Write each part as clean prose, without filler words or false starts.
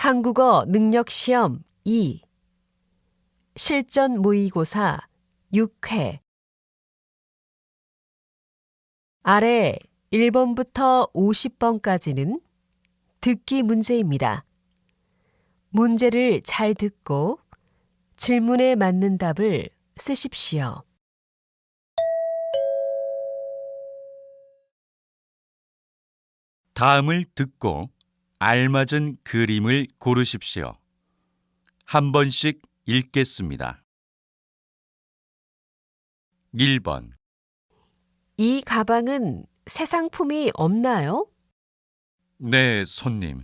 한국어 능력시험 2 실전 모의고사 6회 아래 1번부터 50번까지는 듣기 문제입니다. 문제를 잘 듣고 질문에 맞는 답을 쓰십시오. 다음을 듣고 알맞은 그림을 고르십시오. 한 번씩 읽겠습니다. 1번. 이 가방은 새 상품이 없나요? 네, 손님.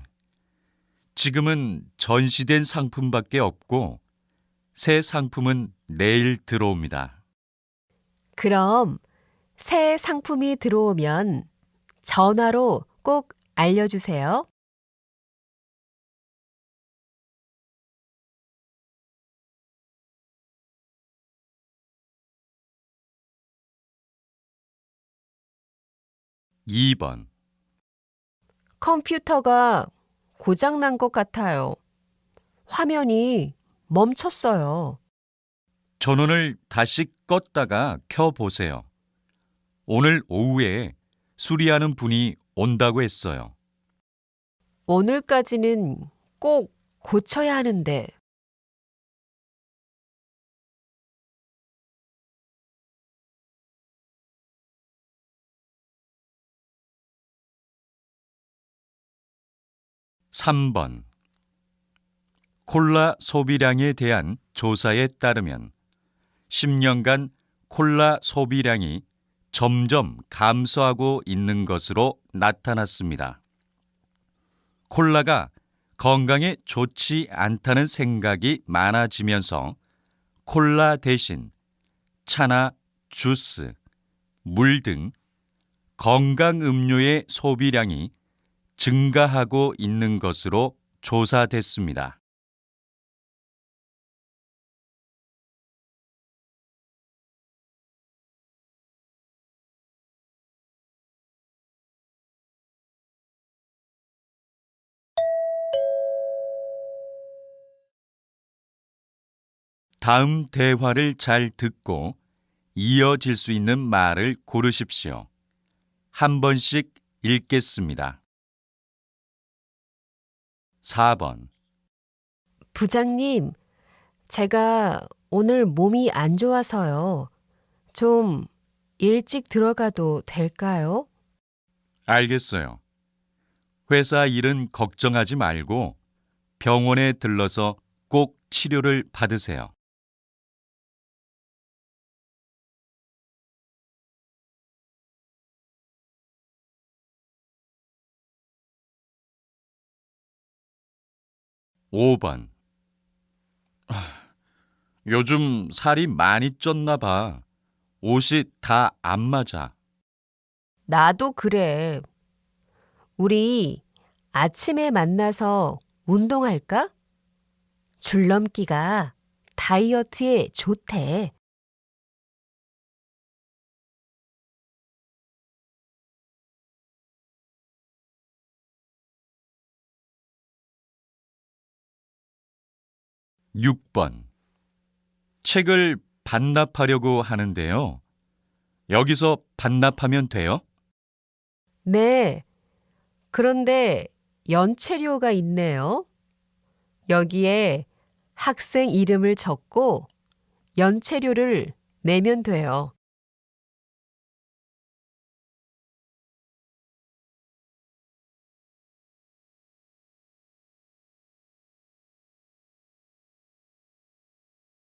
지금은 전시된 상품밖에 없고 새 상품은 내일 들어옵니다. 그럼 새 상품이 들어오면 전화로 꼭 알려주세요. 2번. 컴퓨터가 고장난 것 같아요. 화면이 멈췄어요. 전원을 다시 껐다가 켜보세요. 오늘 오후에 수리하는 분이 온다고 했어요. 오늘까지는 꼭 고쳐야 하는데. 3번. 콜라 소비량에 대한 조사에 따르면 10년간 콜라 소비량이 점점 감소하고 있는 것으로 나타났습니다. 콜라가 건강에 좋지 않다는 생각이 많아지면서 콜라 대신 차나 주스, 물 등 건강 음료의 소비량이 증가하고 있는 것으로 조사됐습니다. 다음 대화를 잘 듣고 이어질 수 있는 말을 고르십시오. 한 번씩 읽겠습니다. 4번. 부장님, 제가 오늘 몸이 안 좋아서요. 좀 일찍 들어가도 될까요? 알겠어요. 회사 일은 걱정하지 말고 병원에 들러서 꼭 치료를 받으세요. 5번. 요즘 살이 많이 쪘나 봐. 옷이 다 안 맞아. 나도 그래. 우리 아침에 만나서 운동할까? 줄넘기가 다이어트에 좋대. 6번. 책을 반납하려고 하는데요. 여기서 반납하면 돼요? 네. 그런데 연체료가 있네요. 여기에 학생 이름을 적고 연체료를 내면 돼요.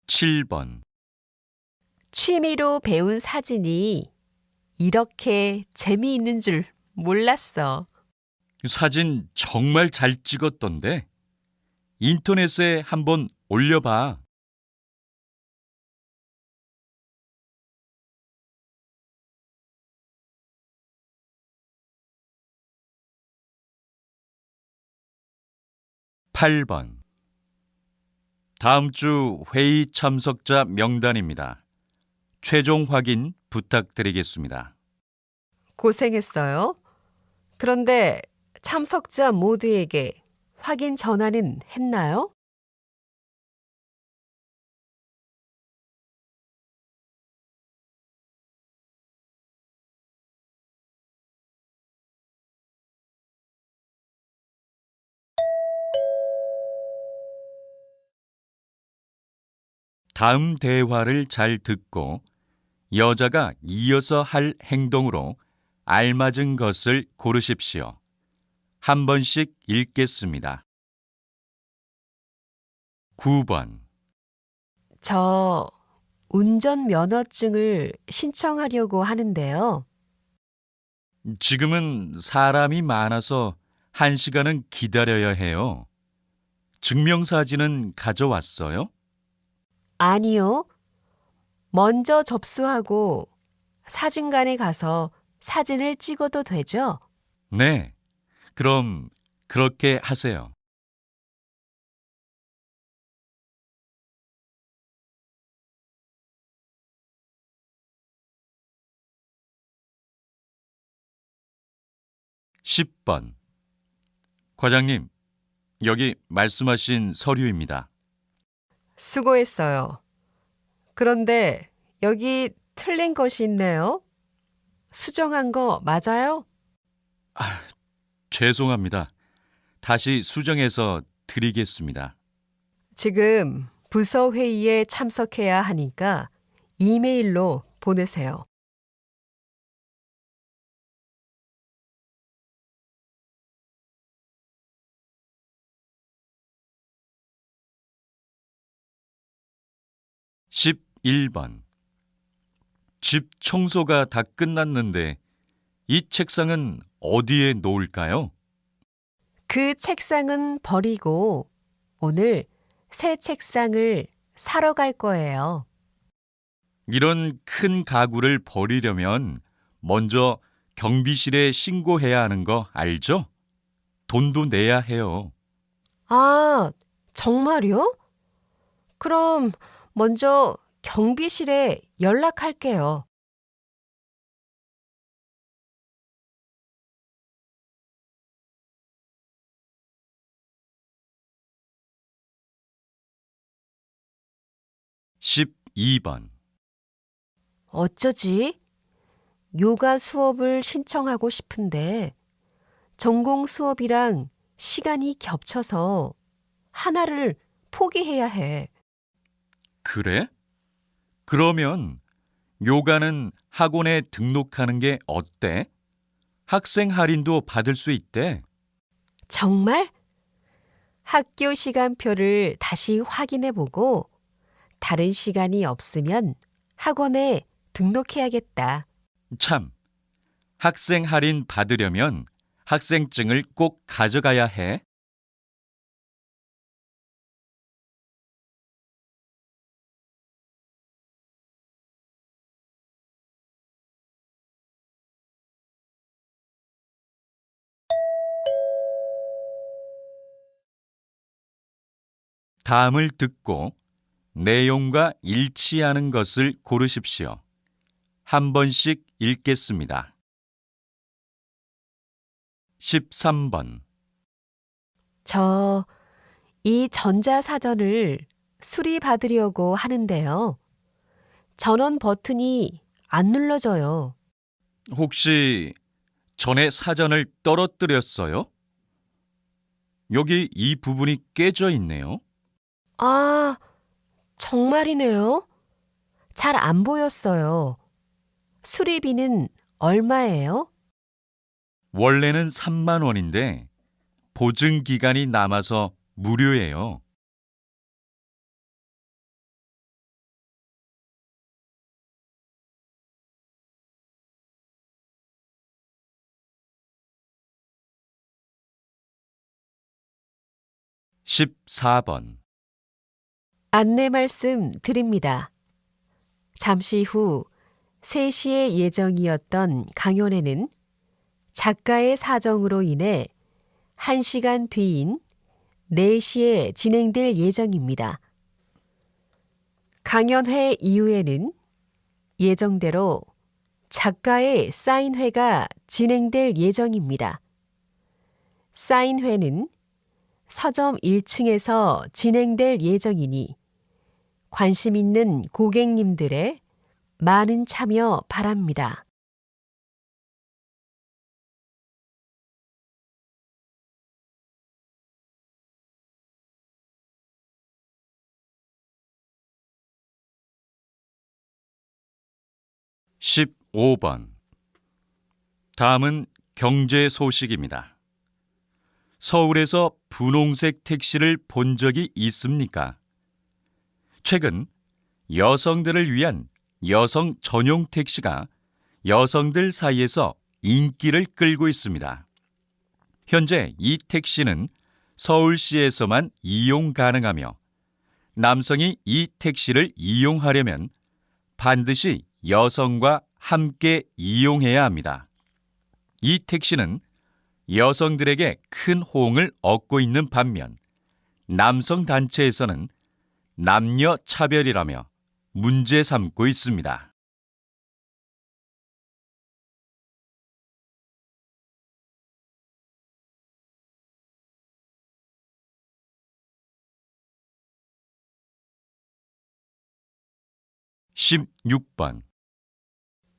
7번. 취미로 배운 사진이 이렇게 재미있는 줄 몰랐어. 사진 정말 잘 찍었던데. 인터넷에 한번 올려봐. 8번. 다음 주 회의 참석자 명단입니다. 최종 확인 부탁드리겠습니다. 고생했어요. 그런데 참석자 모두에게 확인 전화는 했나요? 다음 대화를 잘 듣고 여자가 이어서 할 행동으로 알맞은 것을 고르십시오. 한 번씩 읽겠습니다. 9번. 저 운전면허증을 신청하려고 하는데요. 지금은 사람이 많아서 1시간은 기다려야 해요. 증명사진은 가져왔어요? 아니요. 먼저 접수하고 사진관에 가서 사진을 찍어도 되죠? 네. 그럼 그렇게 하세요. 10번. 과장님, 여기 말씀하신 서류입니다. 수고했어요. 그런데 여기 틀린 것이 있네요. 수정한 거 맞아요? 죄송합니다. 다시 수정해서 드리겠습니다. 지금 부서 회의에 참석해야 하니까 이메일로 보내세요. 십일 번. 집 청소가 다 끝났는데 이 책상은 어디에 놓을까요? 그 책상은 버리고 오늘 새 책상을 사러 갈 거예요. 이런 큰 가구를 버리려면 먼저 경비실에 신고해야 하는 거 알죠? 돈도 내야 해요. 아, 정말요? 그럼 먼저 경비실에 연락할게요. 십이 번. 어쩌지? 요가 수업을 신청하고 싶은데 전공 수업이랑 시간이 겹쳐서 하나를 포기해야 해. 그래? 그러면 요가는 학원에 등록하는 게 어때? 학생 할인도 받을 수 있대. 정말? 학교 시간표를 다시 확인해 보고 다른 시간이 없으면 학원에 등록해야겠다. 참, 학생 할인 받으려면 학생증을 꼭 가져가야 해. 다음을 듣고 내용과 일치하는 것을 고르십시오. 한 번씩 읽겠습니다. 13번. 저 이 전자사전을 수리받으려고 하는데요. 전원 버튼이 안 눌러져요. 혹시 전에 사전을 떨어뜨렸어요? 여기 이 부분이 깨져 있네요. 아, 정말이네요. 잘 안 보였어요. 수리비는 얼마예요? 원래는 3만 원인데 보증 기간이 남아서 무료예요. 십사 번. 안내 말씀 드립니다. 잠시 후 3시에 예정이었던 강연회는 작가의 사정으로 인해 1시간 뒤인 4시에 진행될 예정입니다. 강연회 이후에는 예정대로 작가의 사인회가 진행될 예정입니다. 사인회는 서점 1층에서 진행될 예정이니 관심 있는 고객님들의 많은 참여 바랍니다. (15번) 다음은 경제 소식입니다. 서울에서 분홍색 택시를 본 적이 있습니까? 최근 여성들을 위한 여성 전용 택시가 여성들 사이에서 인기를 끌고 있습니다. 현재 이 택시는 서울시에서만 이용 가능하며 남성이 이 택시를 이용하려면 반드시 여성과 함께 이용해야 합니다. 이 택시는 여성들에게 큰 호응을 얻고 있는 반면 남성 단체에서는 남녀 차별이라며 문제 삼고 있습니다. (16번)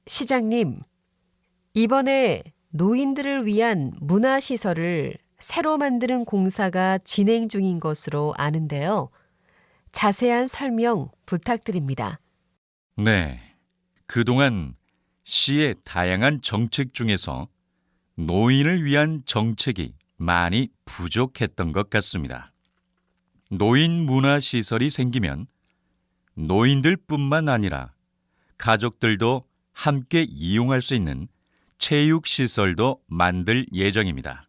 시장님, 이번에 노인들을 위한 문화시설을 새로 만드는 공사가 진행 중인 것으로 아는데요. 자세한 설명 부탁드립니다. 네, 그동안 시의 다양한 정책 중에서 노인을 위한 정책이 많이 부족했던 것 같습니다. 노인 문화시설이 생기면 노인들뿐만 아니라 가족들도 함께 이용할 수 있는 체육시설도 만들 예정입니다.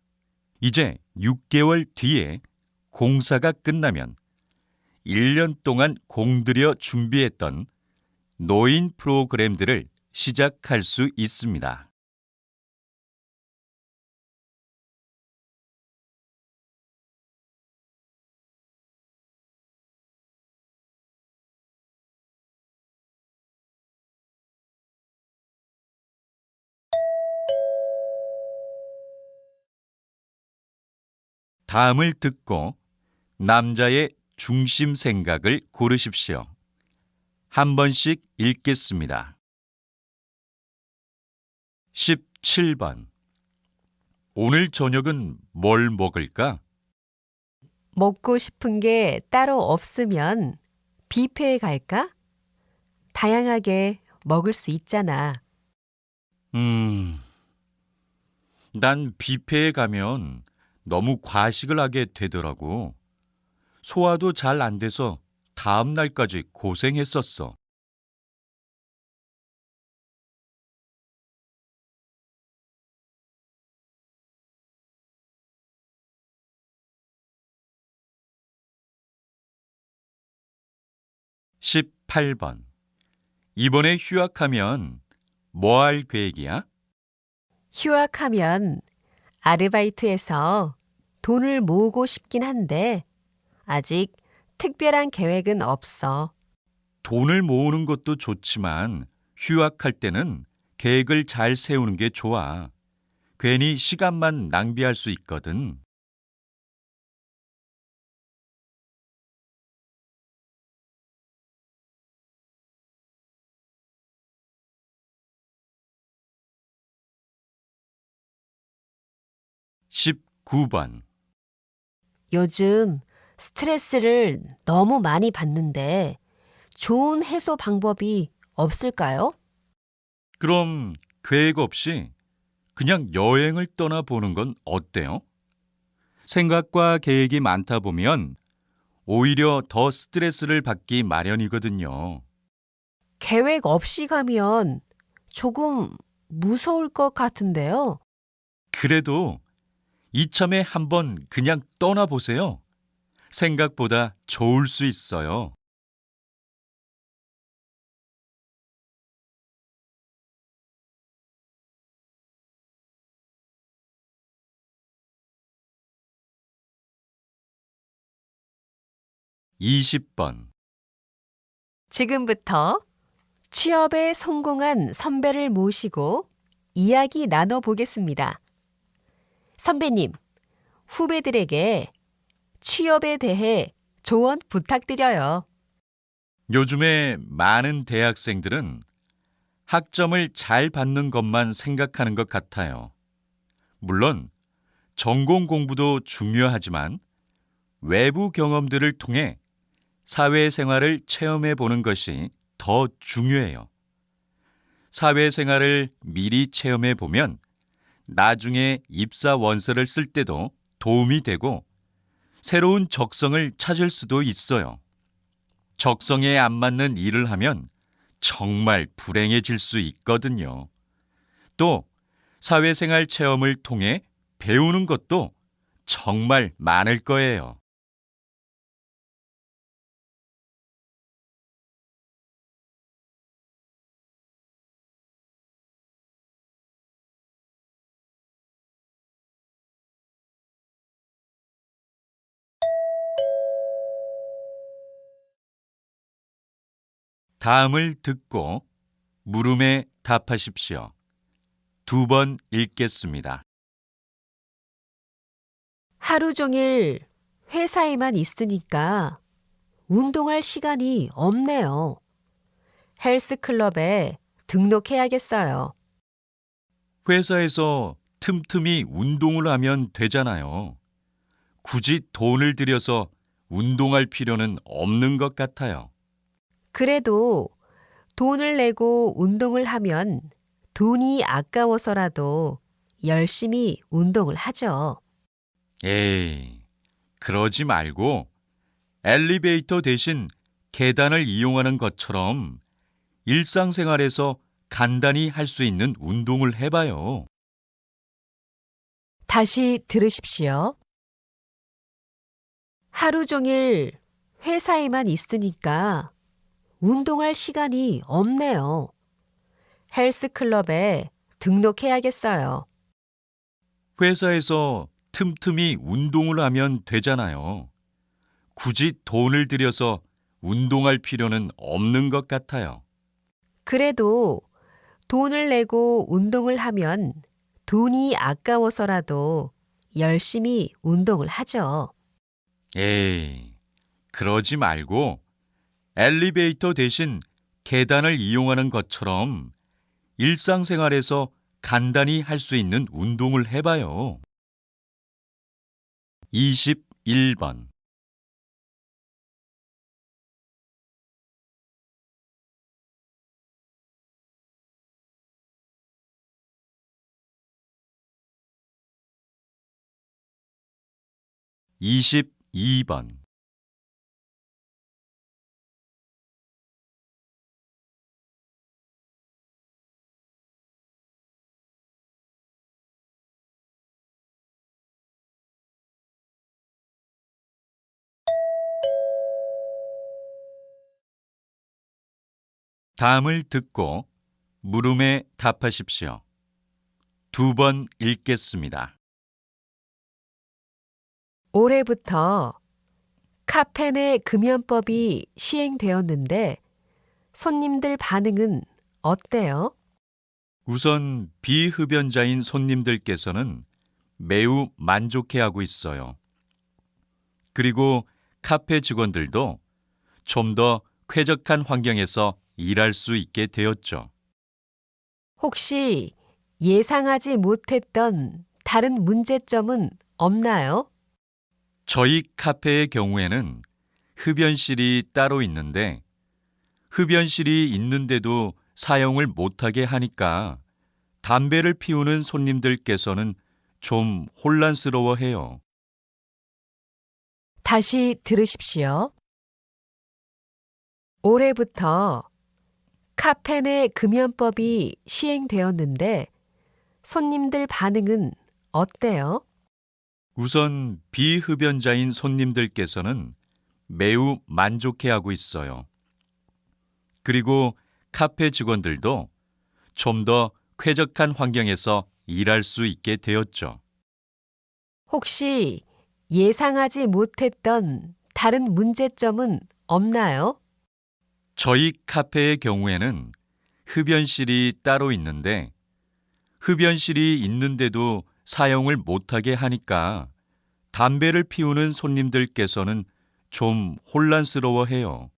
이제 6개월 뒤에 공사가 끝나면 1년 동안 공들여 준비했던 노인 프로그램들을 시작할 수 있습니다. 다음을 듣고 남자의 중심 생각을 고르십시오. 한 번씩 읽겠습니다. 17번. 오늘 저녁은 뭘 먹을까? 먹고 싶은 게 따로 없으면 뷔페에 갈까? 다양하게 먹을 수 있잖아. 난 뷔페에 가면 너무 과식을 하게 되더라고. 소화도 잘 안 돼서 다음 날까지 고생했었어. 18번. 이번에 휴학하면 뭐 할 계획이야? 휴학하면 아르바이트해서 돈을 모으고 싶긴 한데 아직 특별한 계획은 없어. 돈을 모으는 것도 좋지만 휴학할 때는 계획을 잘 세우는 게 좋아. 괜히 시간만 낭비할 수 있거든. 19번. 요즘 스트레스를 너무 많이 받는데 좋은 해소 방법이 없을까요? 그럼 계획 없이 그냥 여행을 떠나보는 건 어때요? 생각과 계획이 많다 보면 오히려 더 스트레스를 받기 마련이거든요. 계획 없이 가면 조금 무서울 것 같은데요. 그래도 이참에 한번 그냥 떠나보세요. 생각보다 좋을 수 있어요. 20번. 지금부터 취업에 성공한 선배를 모시고 이야기 나눠보겠습니다. 선배님, 후배들에게 취업에 대해 조언 부탁드려요. 요즘에 많은 대학생들은 학점을 잘 받는 것만 생각하는 것 같아요. 물론 전공 공부도 중요하지만 외부 경험들을 통해 사회생활을 체험해 보는 것이 더 중요해요. 사회생활을 미리 체험해 보면 나중에 입사 원서를 쓸 때도 도움이 되고 새로운 적성을 찾을 수도 있어요. 적성에 안 맞는 일을 하면 정말 불행해질 수 있거든요. 또 사회생활 체험을 통해 배우는 것도 정말 많을 거예요. 다음을 듣고 물음에 답하십시오. 2번 읽겠습니다. 하루 종일 회사에만 있으니까 운동할 시간이 없네요. 헬스클럽에 등록해야겠어요. 회사에서 틈틈이 운동을 하면 되잖아요. 굳이 돈을 들여서 운동할 필요는 없는 것 같아요. 그래도 돈을 내고 운동을 하면 돈이 아까워서라도 열심히 운동을 하죠. 에이, 그러지 말고 엘리베이터 대신 계단을 이용하는 것처럼 일상생활에서 간단히 할 수 있는 운동을 해봐요. 다시 들으십시오. 하루 종일 회사에만 있으니까 운동할 시간이 없네요. 헬스클럽에 등록해야겠어요. 회사에서 틈틈이 운동을 하면 되잖아요. 굳이 돈을 들여서 운동할 필요는 없는 것 같아요. 그래도 돈을 내고 운동을 하면 돈이 아까워서라도 열심히 운동을 하죠. 에이, 그러지 말고 엘리베이터 대신 계단을 이용하는 것처럼 일상생활에서 간단히 할 수 있는 운동을 해봐요. 21번. 이십이 번. 다음을 듣고 물음에 답하십시오. 2번 읽겠습니다. 올해부터 카페 내 금연법이 시행되었는데 손님들 반응은 어때요? 우선 비흡연자인 손님들께서는 매우 만족해하고 있어요. 그리고 카페 직원들도 좀 더 쾌적한 환경에서 일할 수 있게 되었죠. 혹시 예상하지 못했던 다른 문제점은 없나요? 저희 카페의 경우에는 흡연실이 따로 있는데 흡연실이 있는데도 사용을 못하게 하니까 담배를 피우는 손님들께서는 좀 혼란스러워해요. 다시 들으십시오. 올해부터 카페 내 금연법이 시행되었는데 손님들 반응은 어때요? 우선 비흡연자인 손님들께서는 매우 만족해하고 있어요. 그리고 카페 직원들도 좀 더 쾌적한 환경에서 일할 수 있게 되었죠. 혹시 예상하지 못했던 다른 문제점은 없나요? 저희 카페의 경우에는 흡연실이 따로 있는데 흡연실이 있는데도 사용을 못하게 하니까 담배를 피우는 손님들께서는 좀 혼란스러워해요.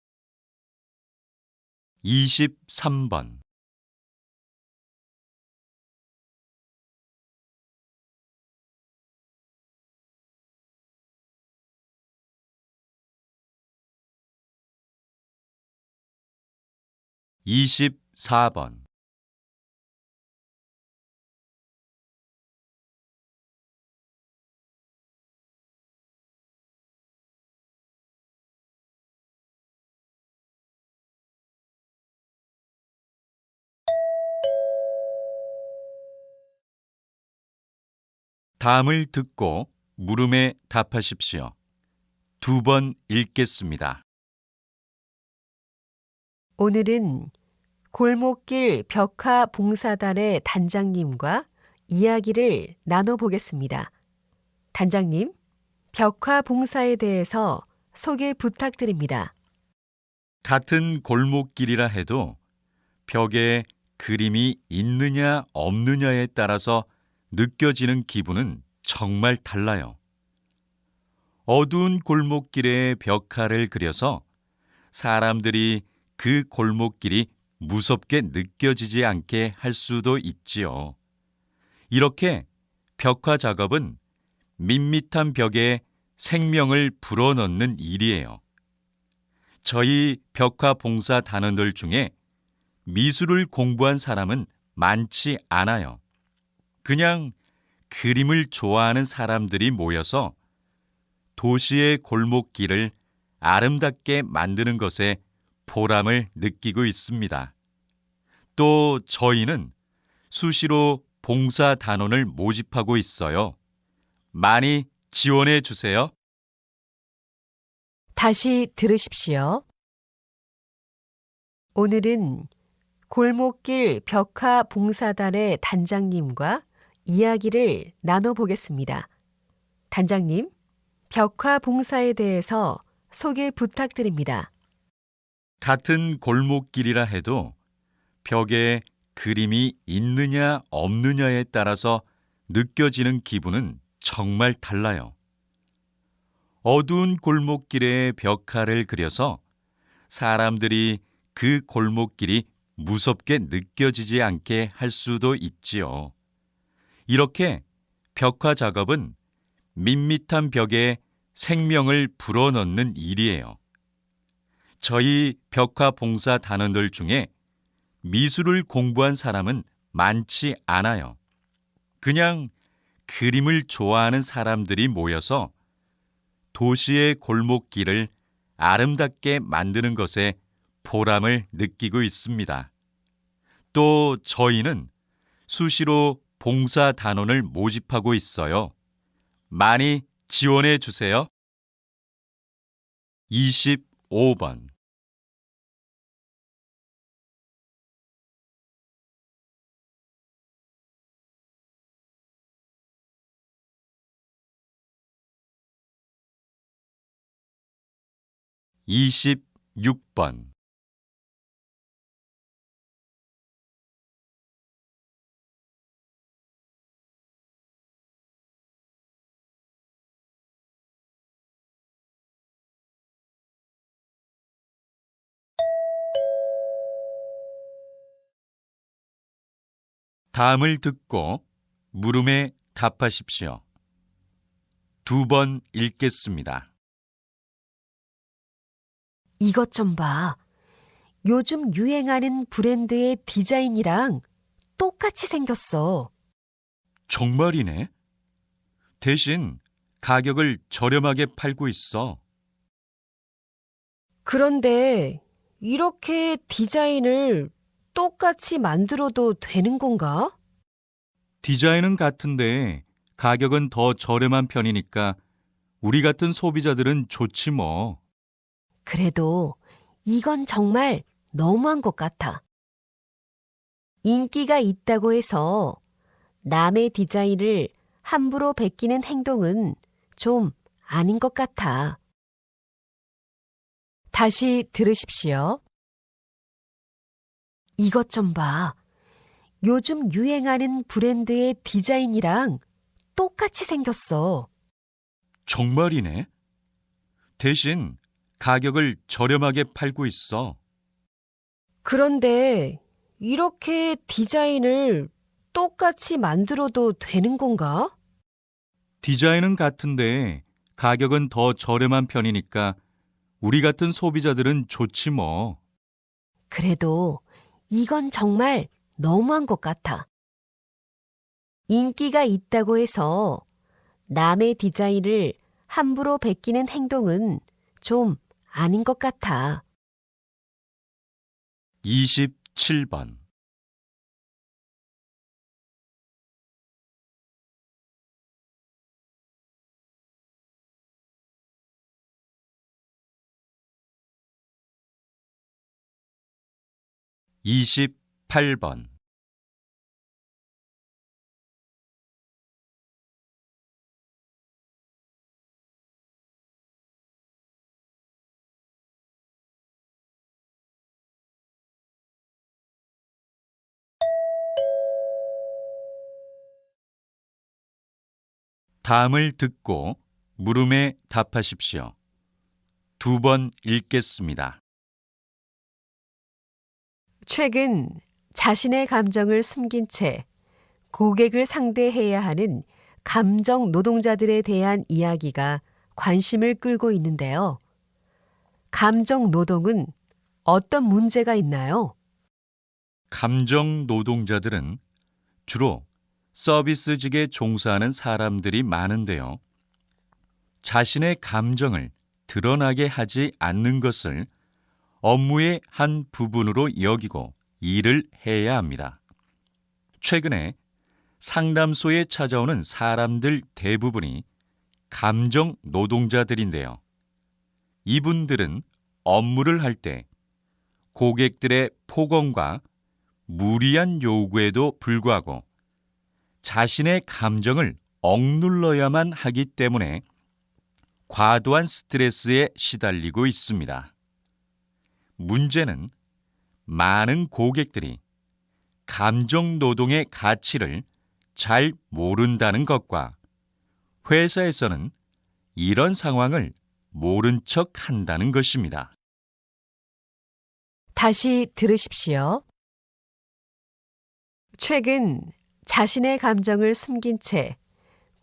23번. 24번. '다음을 듣고 물음에 답하십시오. 2번 읽겠습니다. 오늘은 골목길 벽화 봉사단의 단장님과 이야기를 나눠보겠습니다. 단장님, 벽화 봉사에 대해서 소개 부탁드립니다. 같은 골목길이라 해도 벽에 그림이 있느냐 없느냐에 따라서 느껴지는 기분은 정말 달라요. 어두운 골목길에 벽화를 그려서 사람들이 그 골목길이 무섭게 느껴지지 않게 할 수도 있지요. 이렇게 벽화 작업은 밋밋한 벽에 생명을 불어넣는 일이에요. 저희 벽화 봉사 단원들 중에 미술을 공부한 사람은 많지 않아요. 그냥 그림을 좋아하는 사람들이 모여서 도시의 골목길을 아름답게 만드는 것에 보람을 느끼고 있습니다. 또 저희는 수시로 봉사 단원을 모집하고 있어요. 많이 지원해 주세요. 다시 들으십시오. 오늘은 골목길 벽화 봉사단의 단장님과 이야기를 나눠보겠습니다. 단장님, 벽화 봉사에 대해서 소개 부탁드립니다. 같은 골목길이라 해도 벽에 그림이 있느냐 없느냐에 따라서 느껴지는 기분은 정말 달라요. 어두운 골목길에 벽화를 그려서 사람들이 그 골목길이 무섭게 느껴지지 않게 할 수도 있지요. 이렇게 벽화 작업은 밋밋한 벽에 생명을 불어넣는 일이에요. 저희 벽화 봉사 단원들 중에 미술을 공부한 사람은 많지 않아요. 그냥 그림을 좋아하는 사람들이 모여서 도시의 골목길을 아름답게 만드는 것에 보람을 느끼고 있습니다. 또 저희는 수시로 봉사 단원을 모집하고 있어요. 많이 지원해 주세요. 25번. 26번. '다음을 듣고 물음에 답하십시오. 2번 읽겠습니다. 이것 좀 봐. 요즘 유행하는 브랜드의 디자인이랑 똑같이 생겼어. 정말이네. 대신 가격을 저렴하게 팔고 있어. 그런데 이렇게 디자인을 똑같이 만들어도 되는 건가? 디자인은 같은데 가격은 더 저렴한 편이니까 우리 같은 소비자들은 좋지 뭐. 그래도 이건 정말 너무한 것 같아. 인기가 있다고 해서 남의 디자인을 함부로 베끼는 행동은 좀 아닌 것 같아. 다시 들으십시오. 이것 좀 봐. 요즘 유행하는 브랜드의 디자인이랑 똑같이 생겼어. 정말이네. 대신 가격을 저렴하게 팔고 있어. 그런데 이렇게 디자인을 똑같이 만들어도 되는 건가? 디자인은 같은데 가격은 더 저렴한 편이니까 우리 같은 소비자들은 좋지 뭐. 그래도 이건 정말 너무한 것 같아. 인기가 있다고 해서 남의 디자인을 함부로 베끼는 행동은 좀 아닌 것 같아. 27번. 이십팔 번. 다음을 듣고 물음에 답하십시오. 두 번 읽겠습니다. 최근 자신의 감정을 숨긴 채 고객을 상대해야 하는 감정 노동자들에 대한 이야기가 관심을 끌고 있는데요. 감정 노동은 어떤 문제가 있나요? 감정 노동자들은 주로 서비스직에 종사하는 사람들이 많은데요. 자신의 감정을 드러나게 하지 않는 것을 업무의 한 부분으로 여기고 일을 해야 합니다. 최근에 상담소에 찾아오는 사람들 대부분이 감정 노동자들인데요. 이분들은 업무를 할 때 고객들의 폭언과 무리한 요구에도 불구하고 자신의 감정을 억눌러야만 하기 때문에 과도한 스트레스에 시달리고 있습니다. 문제는 많은 고객들이 감정 노동의 가치를 잘 모른다는 것과 회사에서는 이런 상황을 모른 척 한다는 것입니다. 다시 들으십시오. 최근 자신의 감정을 숨긴 채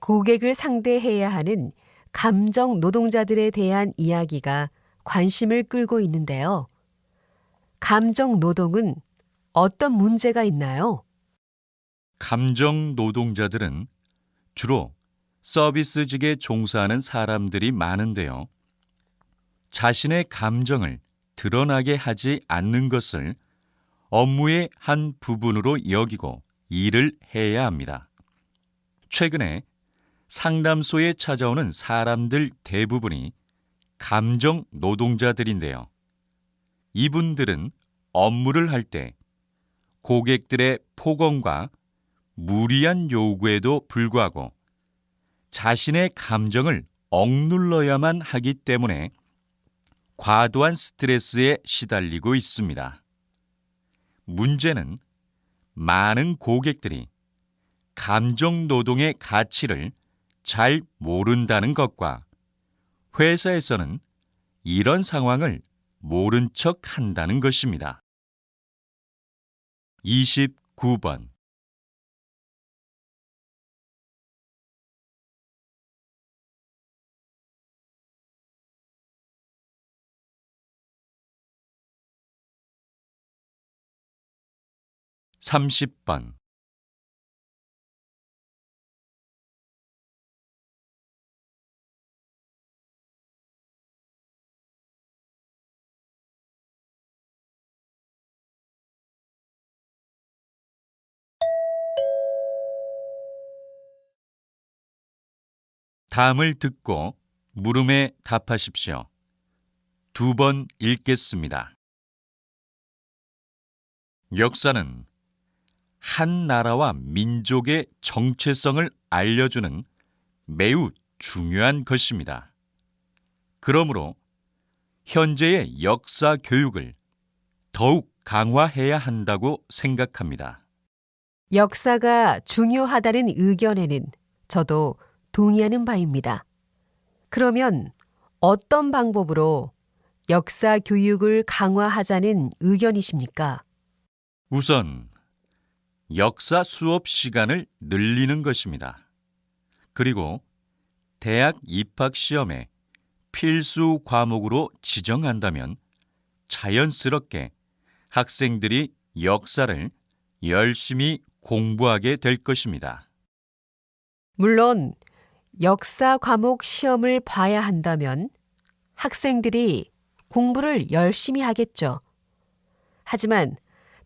고객을 상대해야 하는 감정 노동자들에 대한 이야기가 관심을 끌고 있는데요. 감정 노동은 어떤 문제가 있나요? 감정 노동자들은 주로 서비스직에 종사하는 사람들이 많은데요. 자신의 감정을 드러나게 하지 않는 것을 업무의 한 부분으로 여기고 일을 해야 합니다. 최근에 상담소에 찾아오는 사람들 대부분이 감정 노동자들인데요. 이분들은 업무를 할 때 고객들의 폭언과 무리한 요구에도 불구하고 자신의 감정을 억눌러야만 하기 때문에 과도한 스트레스에 시달리고 있습니다. 문제는 많은 고객들이 감정 노동의 가치를 잘 모른다는 것과 회사에서는 이런 상황을 모른 척 한다는 것입니다. 29번. 삼십 번. 다음을 듣고 물음에 답하십시오. 두 번 읽겠습니다. 역사는 한 나라와 민족의 정체성을 알려주는 매우 중요한 것입니다. 그러므로 현재의 역사 교육을 더욱 강화해야 한다고 생각합니다. 역사가 중요하다는 의견에는 저도 동의하는 바입니다. 그러면 어떤 방법으로 역사 교육을 강화하자는 의견이십니까? 우선 역사 수업 시간을 늘리는 것입니다. 그리고 대학 입학 시험에 필수 과목으로 지정한다면 자연스럽게 학생들이 역사를 열심히 공부하게 될 것입니다. 물론 역사 과목 시험을 봐야 한다면 학생들이 공부를 열심히 하겠죠. 하지만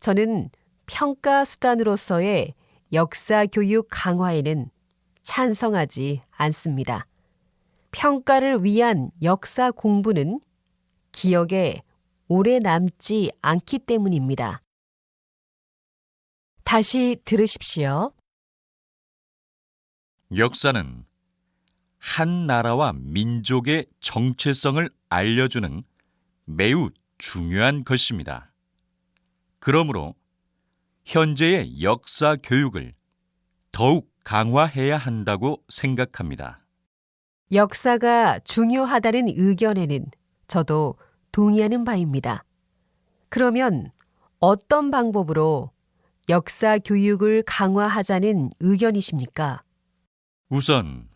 저는 평가 수단으로서의 역사 교육 강화에는 찬성하지 않습니다. 평가를 위한 역사 공부는 기억에 오래 남지 않기 때문입니다. 다시 들으십시오. 역사는 한 나라와 민족의 정체성을 알려주는 매우 중요한 것입니다. 그러므로 현재의 역사 교육을 더욱 강화해야 한다고 생각합니다. 역사가 중요하다는 의견에는 저도 동의하는 바입니다. 그러면 어떤 방법으로 역사 교육을 강화하자는 의견이십니까? 우선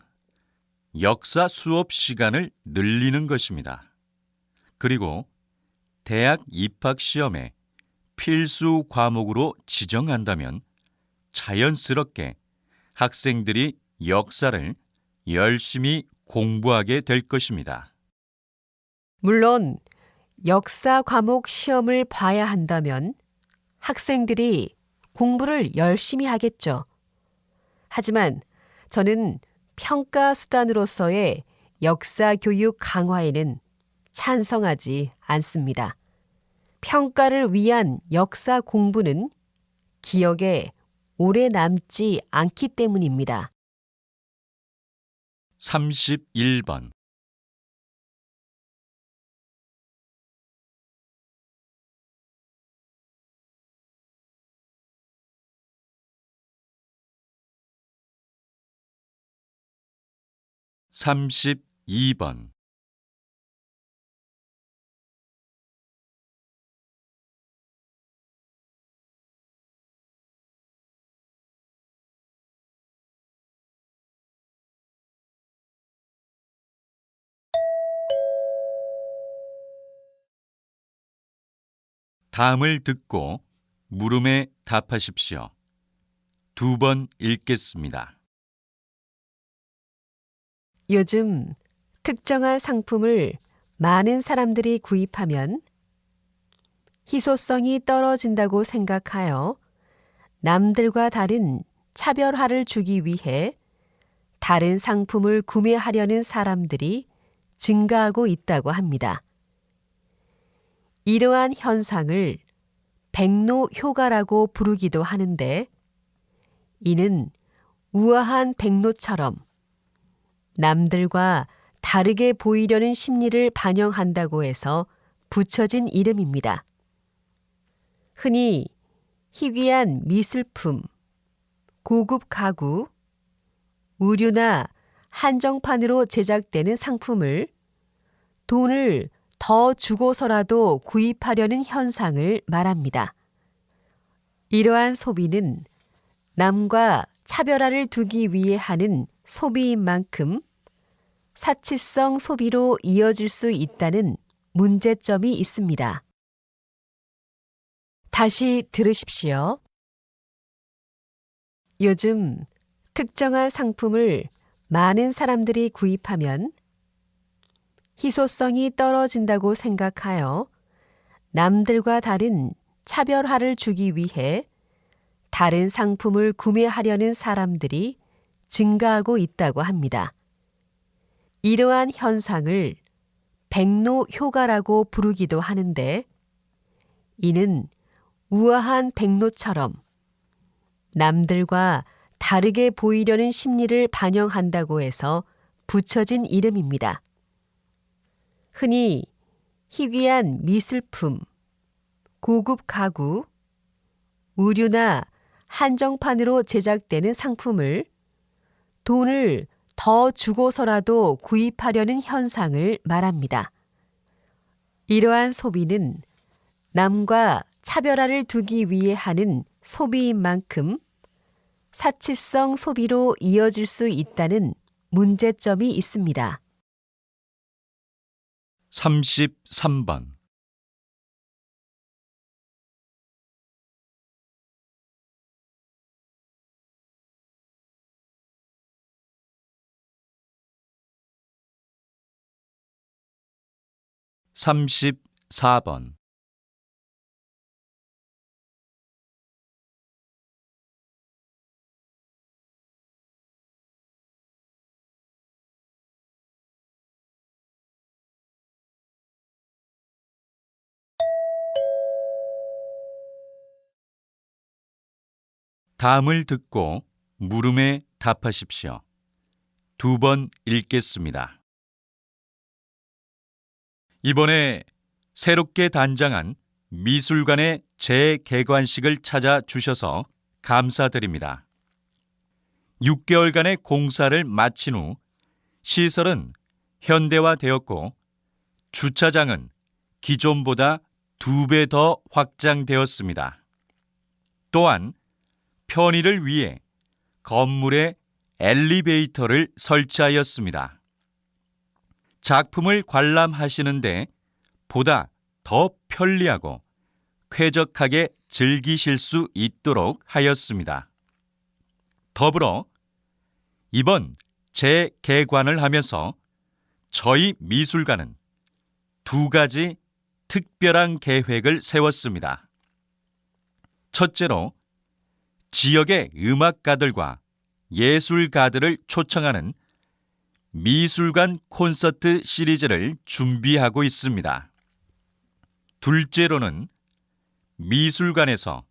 역사 수업 시간을 늘리는 것입니다. 그리고 대학 입학 시험에 필수 과목으로 지정한다면 자연스럽게 학생들이 역사를 열심히 공부하게 될 것입니다. 물론 역사 과목 시험을 봐야 한다면 학생들이 공부를 열심히 하겠죠. 하지만 저는 평가 수단으로서의 역사 교육 강화에는 찬성하지 않습니다. 평가를 위한 역사 공부는 기억에 오래 남지 않기 때문입니다. 31번 32번 다음을 듣고 물음에 답하십시오. 2번 읽겠습니다. 요즘 특정한 상품을 많은 사람들이 구입하면 희소성이 떨어진다고 생각하여 남들과 다른 차별화를 주기 위해 다른 상품을 구매하려는 사람들이 증가하고 있다고 합니다. 이러한 현상을 백로 효과라고 부르기도 하는데 이는 우아한 백로처럼 남들과 다르게 보이려는 심리를 반영한다고 해서 붙여진 이름입니다. 흔히 희귀한 미술품, 고급 가구, 의류나 한정판으로 제작되는 상품을 돈을 더 주고서라도 구입하려는 현상을 말합니다. 이러한 소비는 남과 차별화를 두기 위해 하는 소비인 만큼 사치성 소비로 이어질 수 있다는 문제점이 있습니다. 다시 들으십시오. 요즘 특정한 상품을 많은 사람들이 구입하면 희소성이 떨어진다고 생각하여 남들과 다른 차별화를 주기 위해 다른 상품을 구매하려는 사람들이 증가하고 있다고 합니다. 이러한 현상을 백로 효과라고 부르기도 하는데 이는 우아한 백로처럼 남들과 다르게 보이려는 심리를 반영한다고 해서 붙여진 이름입니다. 흔히 희귀한 미술품, 고급 가구, 의류나 한정판으로 제작되는 상품을 돈을 더 주고서라도 구입하려는 현상을 말합니다. 이러한 소비는 남과 차별화를 두기 위해 하는 소비인 만큼 사치성 소비로 이어질 수 있다는 문제점이 있습니다. 33번. 삼십사 번. 다음을 듣고 물음에 답하십시오. 2번 읽겠습니다. 이번에 새롭게 단장한 미술관의 재개관식을 찾아주셔서 감사드립니다. 6개월간의 공사를 마친 후 시설은 현대화되었고 주차장은 기존보다 2배 더 확장되었습니다. 또한 편의를 위해 건물에 엘리베이터를 설치하였습니다. 작품을 관람하시는데 보다 더 편리하고 쾌적하게 즐기실 수 있도록 하였습니다. 더불어 이번 재개관을 하면서 저희 미술관은 2가지 특별한 계획을 세웠습니다. 첫째로 지역의 음악가들과 예술가들을 초청하는 미술관 콘서트 시리즈를 준비하고 있습니다. 둘째로는 미술관에서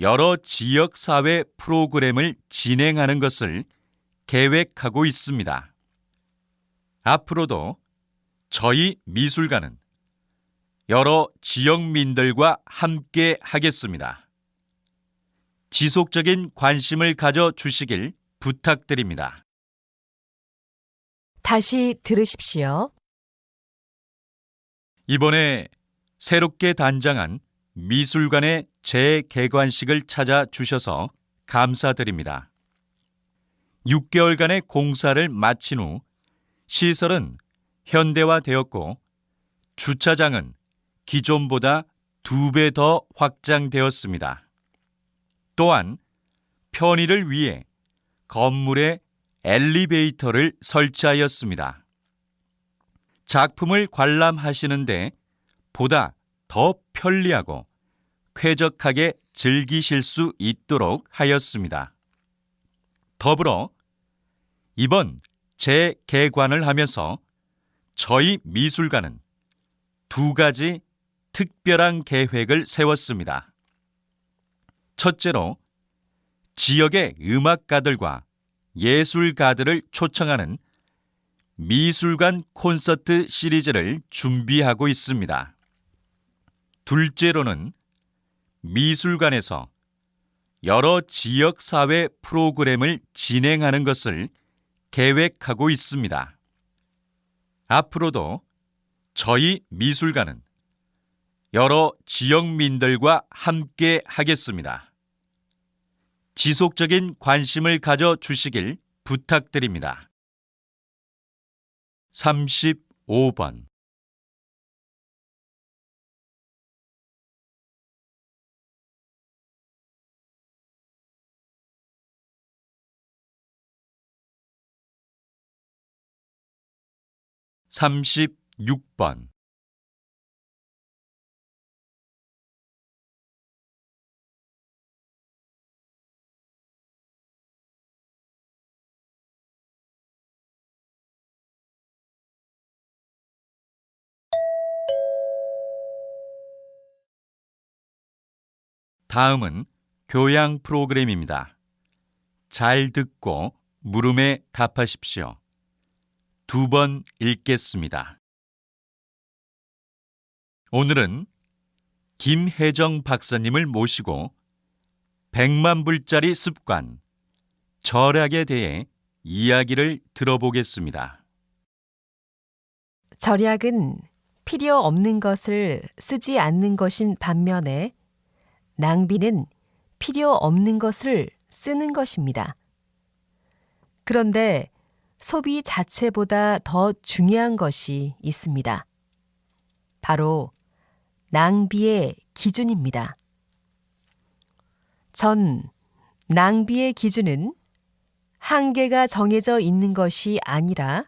여러 지역사회 프로그램을 진행하는 것을 계획하고 있습니다. 앞으로도 저희 미술관은 여러 지역민들과 함께 하겠습니다. 지속적인 관심을 가져주시길 부탁드립니다. 다시 들으십시오. 이번에 새롭게 단장한 미술관의 재개관식을 찾아주셔서 감사드립니다. 6개월간의 공사를 마친 후 시설은 현대화되었고 주차장은 기존보다 2배 더 확장되었습니다. 또한 편의를 위해 건물에 엘리베이터를 설치하였습니다. 작품을 관람하시는데 보다 더 편리하고 쾌적하게 즐기실 수 있도록 하였습니다. 더불어 이번 재개관을 하면서 저희 미술관은 2가지 특별한 계획을 세웠습니다. 첫째로 지역의 음악가들과 예술가들을 초청하는 미술관 콘서트 시리즈를 준비하고 있습니다. 둘째로는 미술관에서 여러 지역사회 프로그램을 진행하는 것을 계획하고 있습니다. 앞으로도 저희 미술관은 여러 지역민들과 함께 하겠습니다. 지속적인 관심을 가져주시길 부탁드립니다. 35번. 삼십육 번. 다음은 교양 프로그램입니다. 잘 듣고 물음에 답하십시오. 2번 읽겠습니다. 오늘은 김혜정 박사님을 모시고 100만 불짜리 습관, 절약에 대해 이야기를 들어보겠습니다. 절약은 필요 없는 것을 쓰지 않는 것인 반면에 낭비는 필요 없는 것을 쓰는 것입니다. 그런데 소비 자체보다 더 중요한 것이 있습니다. 바로 낭비의 기준입니다. 전 낭비의 기준은 한계가 정해져 있는 것이 아니라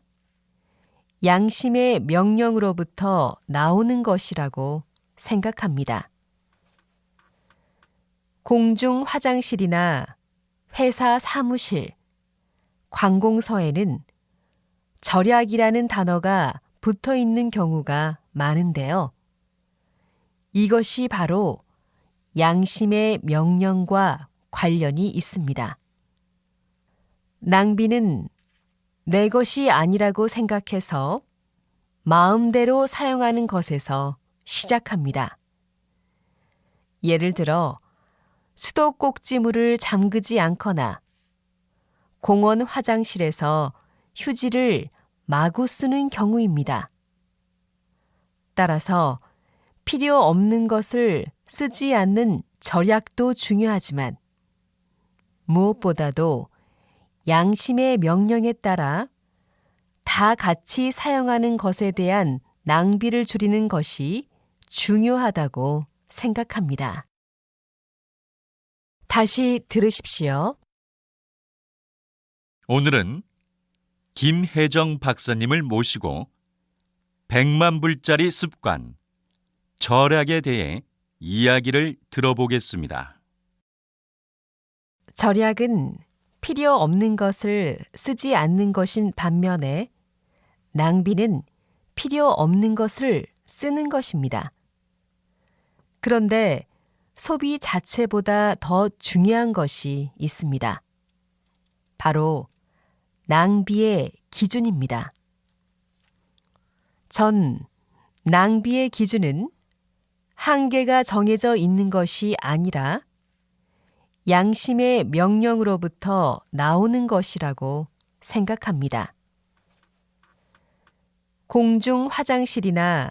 양심의 명령으로부터 나오는 것이라고 생각합니다. 공중 화장실이나 회사 사무실, 관공서에는 절약이라는 단어가 붙어 있는 경우가 많은데요. 이것이 바로 양심의 명령과 관련이 있습니다. 낭비는 내 것이 아니라고 생각해서 마음대로 사용하는 것에서 시작합니다. 예를 들어 수도꼭지물을 잠그지 않거나 공원 화장실에서 휴지를 마구 쓰는 경우입니다. 따라서 필요 없는 것을 쓰지 않는 절약도 중요하지만 무엇보다도 양심의 명령에 따라 다 같이 사용하는 것에 대한 낭비를 줄이는 것이 중요하다고 생각합니다. 다시 들으십시오. 오늘은 김혜정 박사님을 모시고 100만 불짜리 습관, 절약에 대해 이야기를 들어보겠습니다. 절약은 필요 없는 것을 쓰지 않는 것인 반면에 낭비는 필요 없는 것을 쓰는 것입니다. 그런데 소비 자체보다 더 중요한 것이 있습니다. 바로 낭비의 기준입니다. 전 낭비의 기준은 한계가 정해져 있는 것이 아니라 양심의 명령으로부터 나오는 것이라고 생각합니다. 공중 화장실이나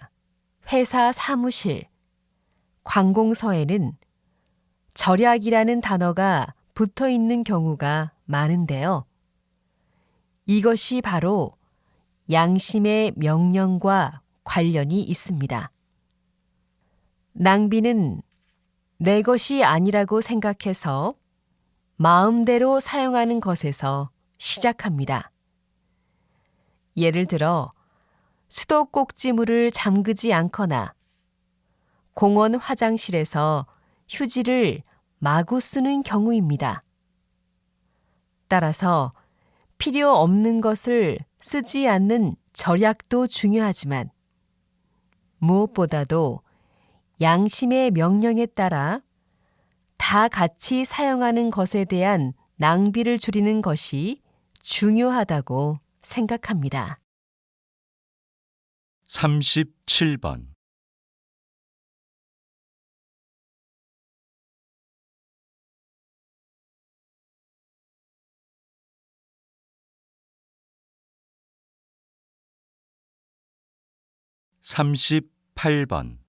회사 사무실, 관공서에는 절약이라는 단어가 붙어 있는 경우가 많은데요. 이것이 바로 양심의 명령과 관련이 있습니다. 낭비는 내 것이 아니라고 생각해서 마음대로 사용하는 것에서 시작합니다. 예를 들어 수도꼭지물을 잠그지 않거나 공원 화장실에서 휴지를 마구 쓰는 경우입니다. 따라서 필요 없는 것을 쓰지 않는 절약도 중요하지만 무엇보다도 양심의 명령에 따라 다 같이 사용하는 것에 대한 낭비를 줄이는 것이 중요하다고 생각합니다. 37번. (38번)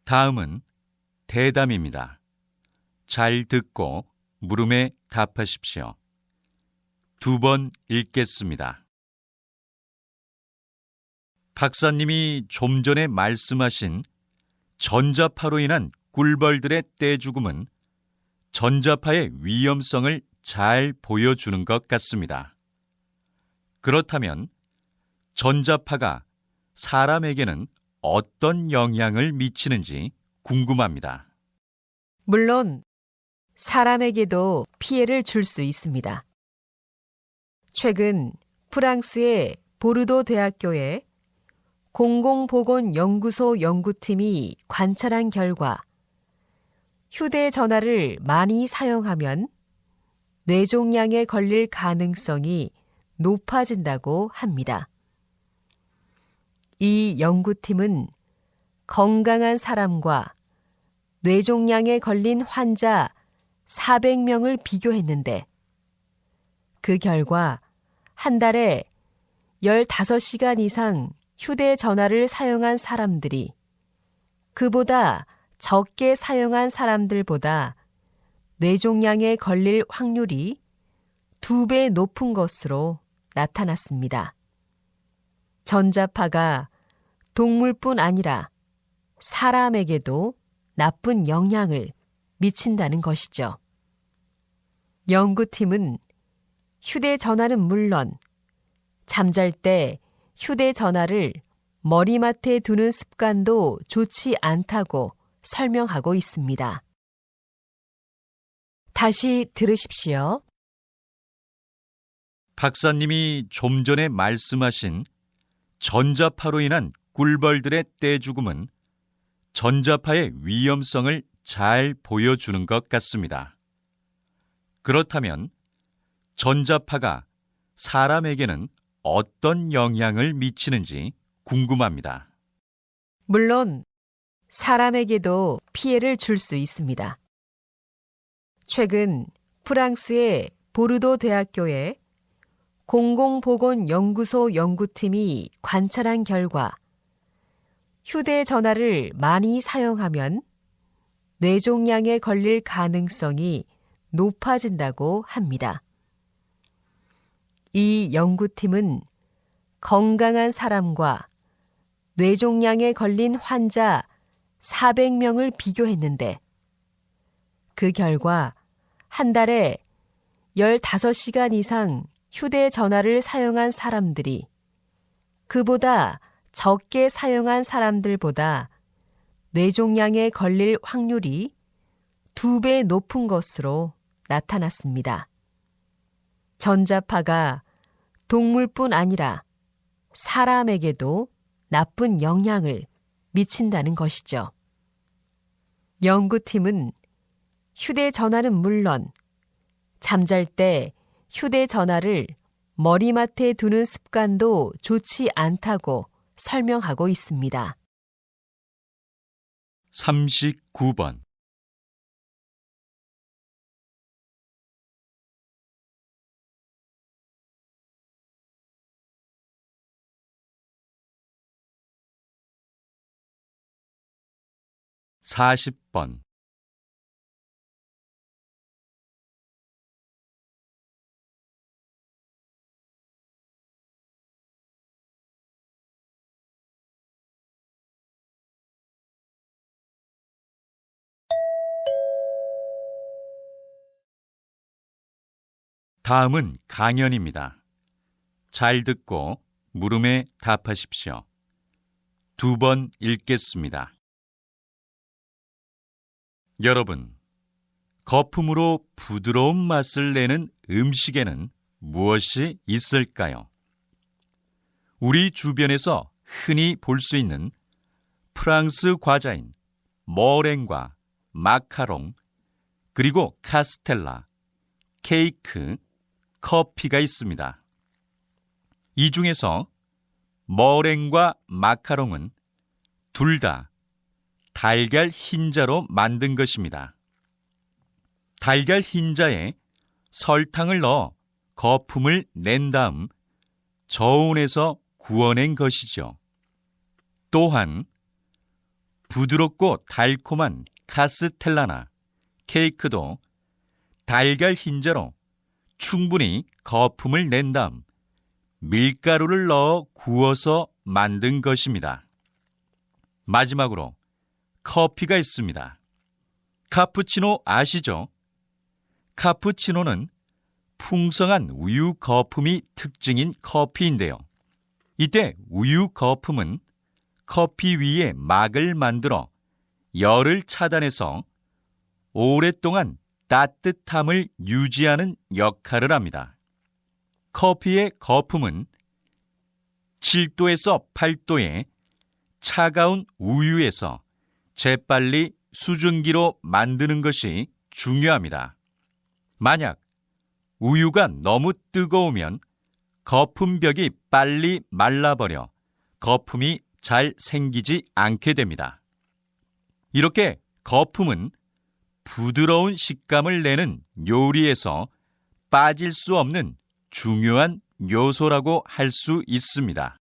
다음은 대담입니다. 잘 듣고 물음에 답하십시오. 2번 읽겠습니다. 박사님이 좀 전에 말씀하신 전자파로 인한 꿀벌들의 떼죽음은 전자파의 위험성을 잘 보여주는 것 같습니다. 그렇다면 전자파가 사람에게는 어떤 영향을 미치는지 궁금합니다. 물론 사람에게도 피해를 줄 수 있습니다. 최근 프랑스의 보르도 대학교의 공공보건연구소 연구팀이 관찰한 결과 휴대전화를 많이 사용하면 뇌종양에 걸릴 가능성이 높아진다고 합니다. 이 연구팀은 건강한 사람과 뇌종양에 걸린 환자 400명을 비교했는데 그 결과 한 달에 15시간 이상 휴대전화를 사용한 사람들이 그보다 적게 사용한 사람들보다 뇌종양에 걸릴 확률이 2배 높은 것으로 나타났습니다. 전자파가 동물뿐 아니라 사람에게도 나쁜 영향을 미친다는 것이죠. 연구팀은 휴대전화는 물론 잠잘 때 휴대전화를 머리맡에 두는 습관도 좋지 않다고 설명하고 있습니다. 다시 들으십시오. 박사님이 좀 전에 말씀하신 전자파로 인한 꿀벌들의 떼죽음은 전자파의 위험성을 잘 보여주는 것 같습니다. 그렇다면 전자파가 사람에게는 어떤 영향을 미치는지 궁금합니다. 물론 사람에게도 피해를 줄 수 있습니다. 최근 프랑스의 보르도 대학교의 공공보건연구소 연구팀이 관찰한 결과 휴대전화를 많이 사용하면 뇌종양에 걸릴 가능성이 높아진다고 합니다. 이 연구팀은 건강한 사람과 뇌종양에 걸린 환자 400명을 비교했는데 그 결과 한 달에 15시간 이상 휴대전화를 사용한 사람들이 그보다 적게 사용한 사람들보다 뇌종양에 걸릴 확률이 2배 높은 것으로 나타났습니다. 전자파가 동물뿐 아니라 사람에게도 나쁜 영향을 미친다는 것이죠. 연구팀은 휴대전화는 물론 잠잘 때 휴대전화를 머리맡에 두는 습관도 좋지 않다고 설명하고 있습니다. 39번. (40번) 다음은 강연입니다. 잘 듣고 물음에 답하십시오. 2번 읽겠습니다. 여러분, 거품으로 부드러운 맛을 내는 음식에는 무엇이 있을까요? 우리 주변에서 흔히 볼 수 있는 프랑스 과자인 머랭과 마카롱, 그리고 카스텔라, 케이크, 커피가 있습니다. 이 중에서 머랭과 마카롱은 둘 다 달걀 흰자로 만든 것입니다. 달걀 흰자에 설탕을 넣어 거품을 낸 다음 저온에서 구워낸 것이죠. 또한 부드럽고 달콤한 카스텔라나 케이크도 달걀 흰자로 충분히 거품을 낸 다음 밀가루를 넣어 구워서 만든 것입니다. 마지막으로 커피가 있습니다. 카푸치노 아시죠? 카푸치노는 풍성한 우유 거품이 특징인 커피인데요. 이때 우유 거품은 커피 위에 막을 만들어 열을 차단해서 오랫동안 따뜻함을 유지하는 역할을 합니다. 커피의 거품은 7도에서 8도의 차가운 우유에서 재빨리 수증기로 만드는 것이 중요합니다. 만약 우유가 너무 뜨거우면 거품벽이 빨리 말라버려 거품이 잘 생기지 않게 됩니다. 이렇게 거품은 부드러운 식감을 내는 요리에서 빠질 수 없는 중요한 요소라고 할 수 있습니다.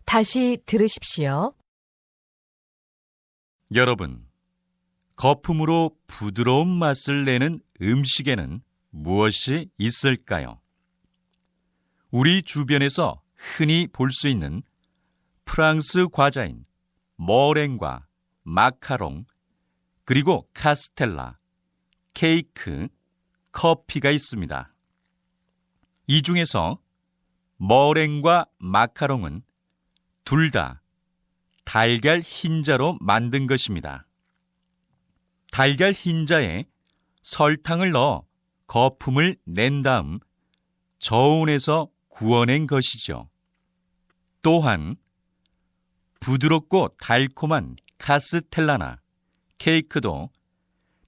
다시 들으십시오. 여러분, 거품으로 부드러운 맛을 내는 음식에는 무엇이 있을까요? 우리 주변에서 흔히 볼 수 있는 프랑스 과자인 머랭과 마카롱, 그리고 카스텔라, 케이크, 커피가 있습니다. 이 중에서 머랭과 마카롱은 둘 다 달걀 흰자로 만든 것입니다. 달걀 흰자에 설탕을 넣어 거품을 낸 다음 저온에서 구워낸 것이죠. 또한 부드럽고 달콤한 카스텔라나 케이크도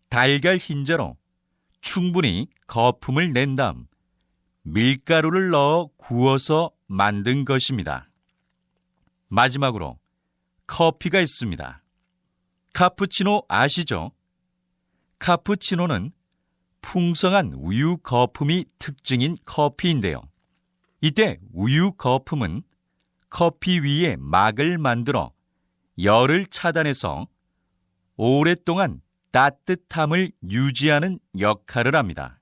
달걀 흰자로 충분히 거품을 낸 다음 밀가루를 넣어 구워서 만든 것입니다. 마지막으로 커피가 있습니다. 카푸치노 아시죠? 카푸치노는 풍성한 우유 거품이 특징인 커피인데요. 이때 우유 거품은 커피 위에 막을 만들어 열을 차단해서 오랫동안 따뜻함을 유지하는 역할을 합니다.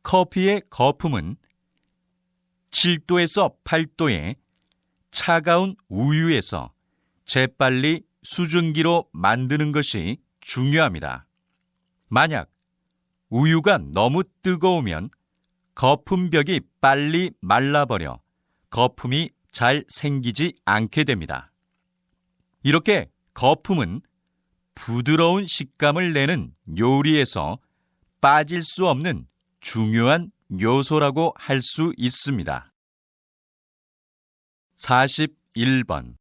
커피의 거품은 7도에서 8도의 차가운 우유에서 재빨리 수증기로 만드는 것이 중요합니다. 만약 우유가 너무 뜨거우면 거품벽이 빨리 말라버려 거품이 잘 생기지 않게 됩니다. 이렇게 거품은 부드러운 식감을 내는 요리에서 빠질 수 없는 중요한 요소라고 할 수 있습니다. 41번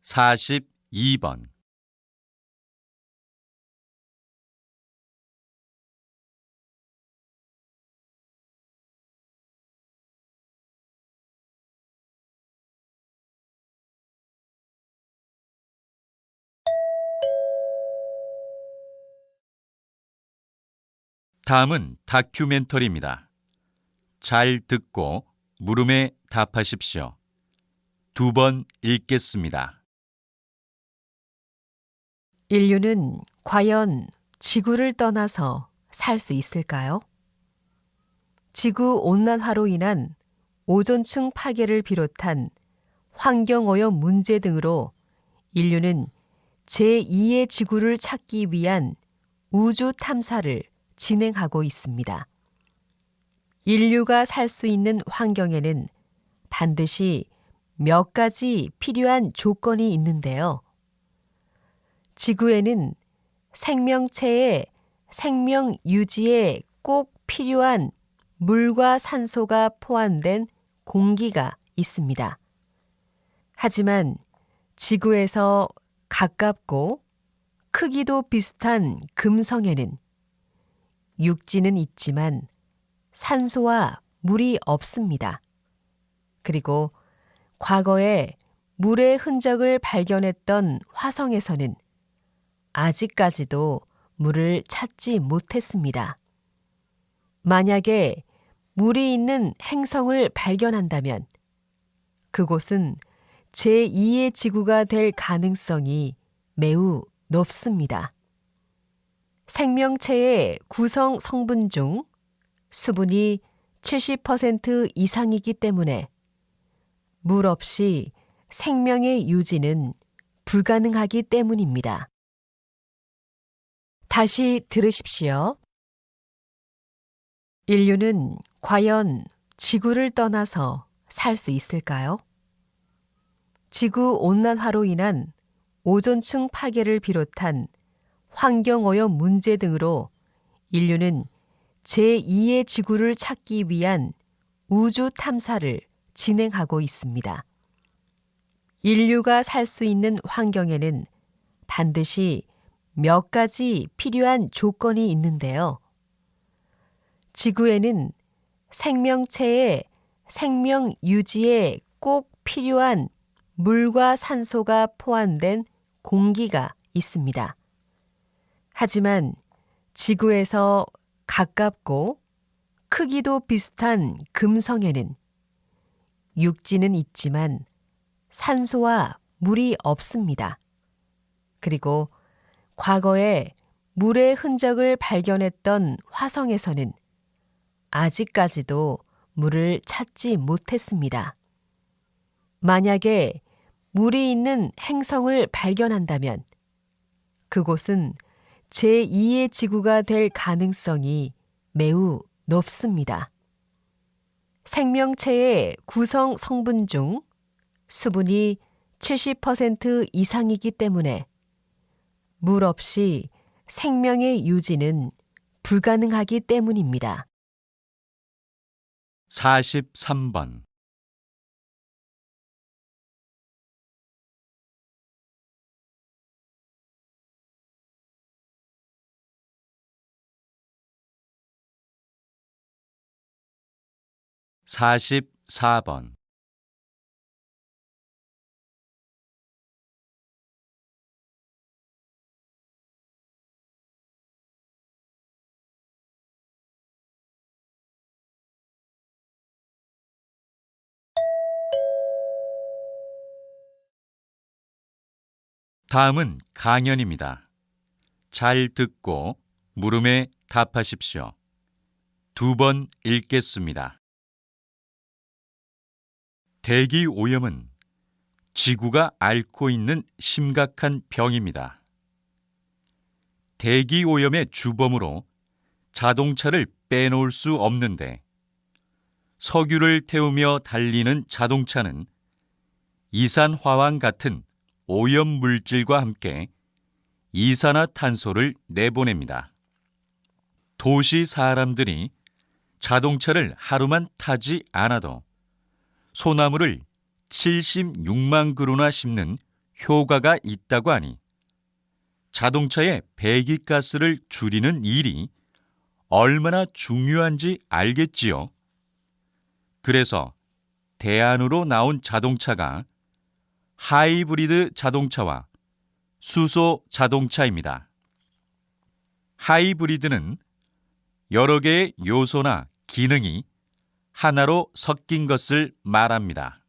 42번 다음은 다큐멘터리입니다. 잘 듣고 물음에 답하십시오. 2번 읽겠습니다. 인류는 과연 지구를 떠나서 살 수 있을까요? 지구 온난화로 인한 오존층 파괴를 비롯한 환경오염 문제 등으로 인류는 제2의 지구를 찾기 위한 우주 탐사를 진행하고 있습니다. 인류가 살 수 있는 환경에는 반드시 몇 가지 필요한 조건이 있는데요. 지구에는 생명체의 생명 유지에 꼭 필요한 물과 산소가 포함된 공기가 있습니다. 하지만 지구에서 가깝고 크기도 비슷한 금성에는 육지는 있지만 산소와 물이 없습니다. 그리고 과거에 물의 흔적을 발견했던 화성에서는 아직까지도 물을 찾지 못했습니다. 만약에 물이 있는 행성을 발견한다면 그곳은 제2의 지구가 될 가능성이 매우 높습니다. 생명체의 구성 성분 중 수분이 70% 이상이기 때문에 물 없이 생명의 유지는 불가능하기 때문입니다. 다시 들으십시오. 인류는 과연 지구를 떠나서 살 수 있을까요? 지구 온난화로 인한 오존층 파괴를 비롯한 환경오염 문제 등으로 인류는 제2의 지구를 찾기 위한 우주 탐사를 진행하고 있습니다. 인류가 살 수 있는 환경에는 반드시 몇 가지 필요한 조건이 있는데요. 지구에는 생명체의 생명 유지에 꼭 필요한 물과 산소가 포함된 공기가 있습니다. 하지만 지구에서 가깝고 크기도 비슷한 금성에는 육지는 있지만 산소와 물이 없습니다. 그리고 과거에 물의 흔적을 발견했던 화성에서는 아직까지도 물을 찾지 못했습니다. 만약에 물이 있는 행성을 발견한다면 그곳은 제2의 지구가 될 가능성이 매우 높습니다. 생명체의 구성 성분 중 수분이 70% 이상이기 때문에 물 없이 생명의 유지는 불가능하기 때문입니다. 43번. 44번. 다음은 강연입니다. 잘 듣고 물음에 답하십시오. 2번 읽겠습니다. 대기 오염은 지구가 앓고 있는 심각한 병입니다. 대기 오염의 주범으로 자동차를 빼놓을 수 없는데 석유를 태우며 달리는 자동차는 이산화황 같은 오염 물질과 함께 이산화탄소를 내보냅니다. 도시 사람들이 자동차를 하루만 타지 않아도 소나무를 76만 그루나 심는 효과가 있다고 하니 자동차의 배기가스를 줄이는 일이 얼마나 중요한지 알겠지요. 그래서 대안으로 나온 자동차가 하이브리드 자동차와 수소 자동차입니다. 하이브리드는 여러 개의 요소나 기능이 하나로 섞인 것을 말합니다.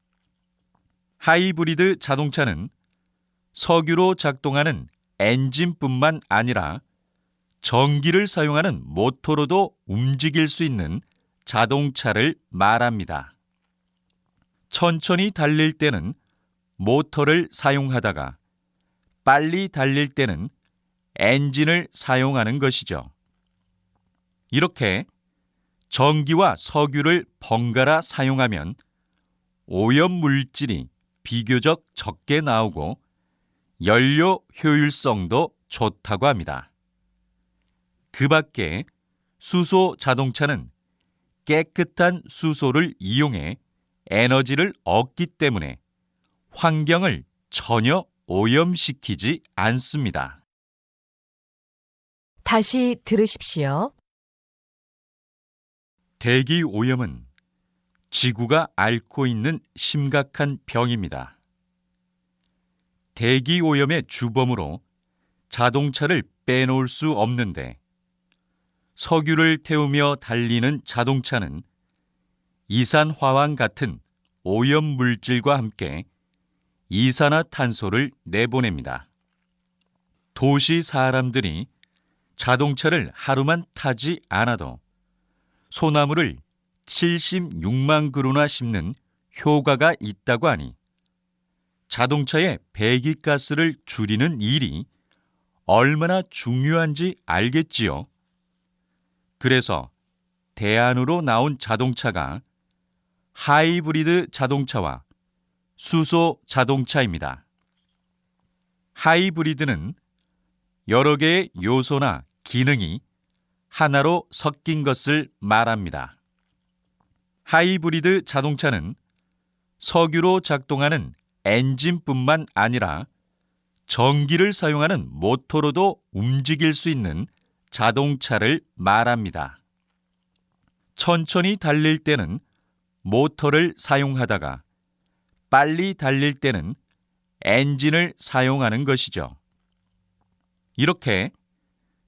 하이브리드 자동차는 석유로 작동하는 엔진뿐만 아니라 전기를 사용하는 모터로도 움직일 수 있는 자동차를 말합니다. 천천히 달릴 때는 모터를 사용하다가 빨리 달릴 때는 엔진을 사용하는 것이죠. 이렇게 전기와 석유를 번갈아 사용하면 오염 물질이 비교적 적게 나오고 연료 효율성도 좋다고 합니다. 그 밖에 수소 자동차는 깨끗한 수소를 이용해 에너지를 얻기 때문에 환경을 전혀 오염시키지 않습니다. 다시 들으십시오. 대기 오염은 지구가 앓고 있는 심각한 병입니다. 대기 오염의 주범으로 자동차를 빼놓을 수 없는데 석유를 태우며 달리는 자동차는 이산화황 같은 오염 물질과 함께 이산화탄소를 내보냅니다. 도시 사람들이 자동차를 하루만 타지 않아도 소나무를 76만 그루나 심는 효과가 있다고 하니 자동차의 배기가스를 줄이는 일이 얼마나 중요한지 알겠지요. 그래서 대안으로 나온 자동차가 하이브리드 자동차와 수소 자동차입니다. 하이브리드는 여러 개의 요소나 기능이 하나로 섞인 것을 말합니다. 하이브리드 자동차는 석유로 작동하는 엔진뿐만 아니라 전기를 사용하는 모터로도 움직일 수 있는 자동차를 말합니다. 천천히 달릴 때는 모터를 사용하다가 빨리 달릴 때는 엔진을 사용하는 것이죠. 이렇게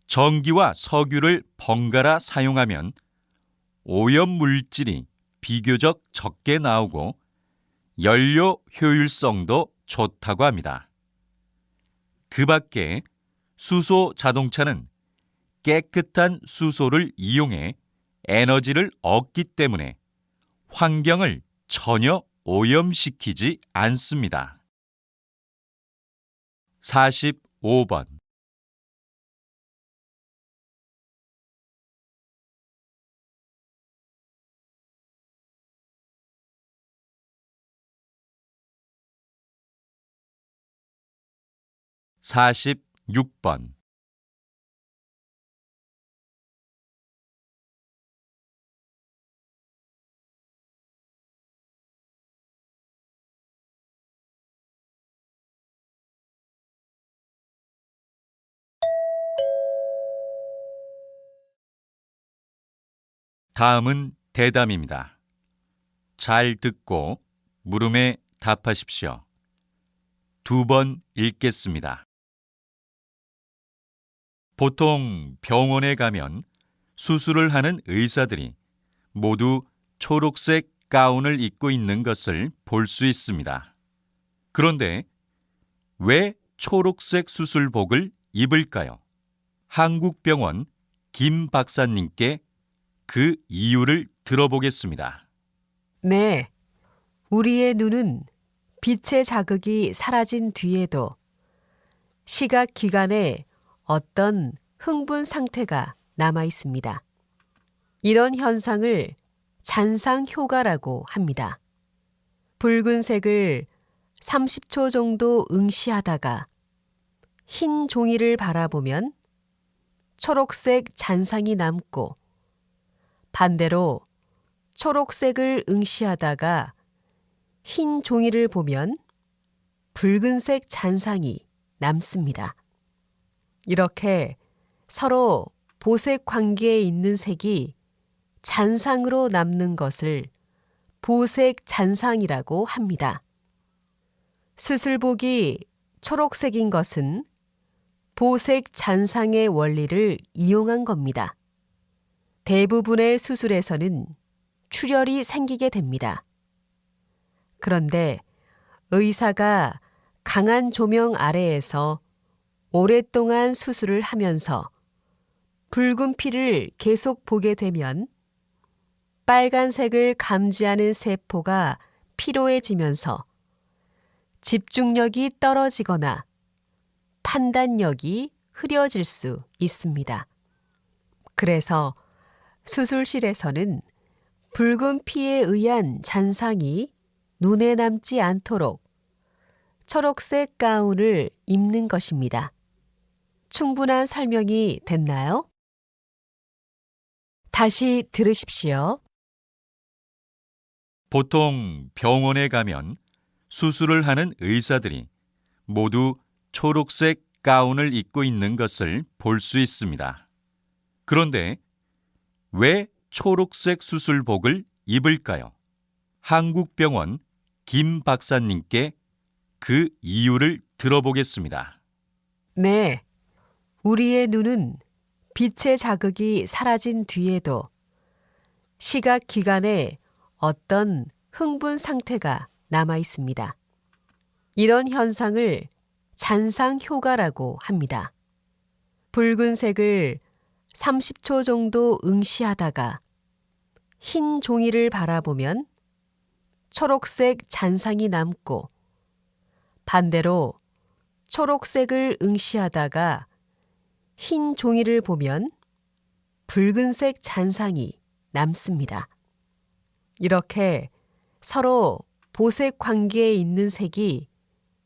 전기와 석유를 번갈아 사용하면 오염 물질이 비교적 적게 나오고 연료 효율성도 좋다고 합니다. 그 밖에 수소 자동차는 깨끗한 수소를 이용해 에너지를 얻기 때문에 환경을 전혀 오염시키지 않습니다. 45번 46번 다음은 대담입니다. 잘 듣고 물음에 답하십시오. 2번 읽겠습니다. 보통 병원에 가면 수술을 하는 의사들이 모두 초록색 가운을 입고 있는 것을 볼 수 있습니다. 그런데 왜 초록색 수술복을 입을까요? 한국병원 김 박사님께 그 이유를 들어보겠습니다. 네, 우리의 눈은 빛의 자극이 사라진 뒤에도 시각 기관에 어떤 흥분 상태가 남아 있습니다. 이런 현상을 잔상 효과라고 합니다. 붉은색을 30초 정도 응시하다가 흰 종이를 바라보면 초록색 잔상이 남고 반대로 초록색을 응시하다가 흰 종이를 보면 붉은색 잔상이 남습니다. 이렇게 서로 보색 관계에 있는 색이 잔상으로 남는 것을 보색 잔상이라고 합니다. 수술복이 초록색인 것은 보색 잔상의 원리를 이용한 겁니다. 대부분의 수술에서는 출혈이 생기게 됩니다. 그런데 의사가 강한 조명 아래에서 오랫동안 수술을 하면서 붉은 피를 계속 보게 되면 빨간색을 감지하는 세포가 피로해지면서 집중력이 떨어지거나 판단력이 흐려질 수 있습니다. 그래서 수술실에서는 붉은 피에 의한 잔상이 눈에 남지 않도록 초록색 가운을 입는 것입니다. 충분한 설명이 됐나요? 다시 들으십시오. 보통 병원에 가면 수술을 하는 의사들이 모두 초록색 가운을 입고 있는 것을 볼 수 있습니다. 그런데 왜 초록색 수술복을 입을까요? 한국병원 김 박사님께 그 이유를 들어보겠습니다. 네, 우리의 눈은 빛의 자극이 사라진 뒤에도 시각 기관에 어떤 흥분 상태가 남아 있습니다. 이런 현상을 잔상 효과라고 합니다. 붉은색을 30초 정도 응시하다가 흰 종이를 바라보면 초록색 잔상이 남고 반대로 초록색을 응시하다가 흰 종이를 보면 붉은색 잔상이 남습니다. 이렇게 서로 보색 관계에 있는 색이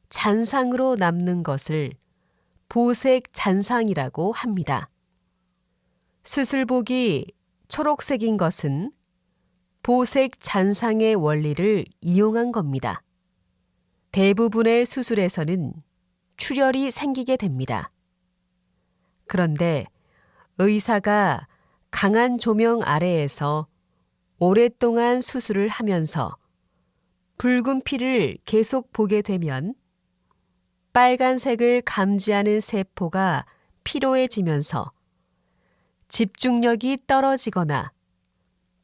잔상으로 남는 것을 보색 잔상이라고 합니다. 수술복이 초록색인 것은 보색 잔상의 원리를 이용한 겁니다. 대부분의 수술에서는 출혈이 생기게 됩니다. 그런데 의사가 강한 조명 아래에서 오랫동안 수술을 하면서 붉은 피를 계속 보게 되면 빨간색을 감지하는 세포가 피로해지면서 집중력이 떨어지거나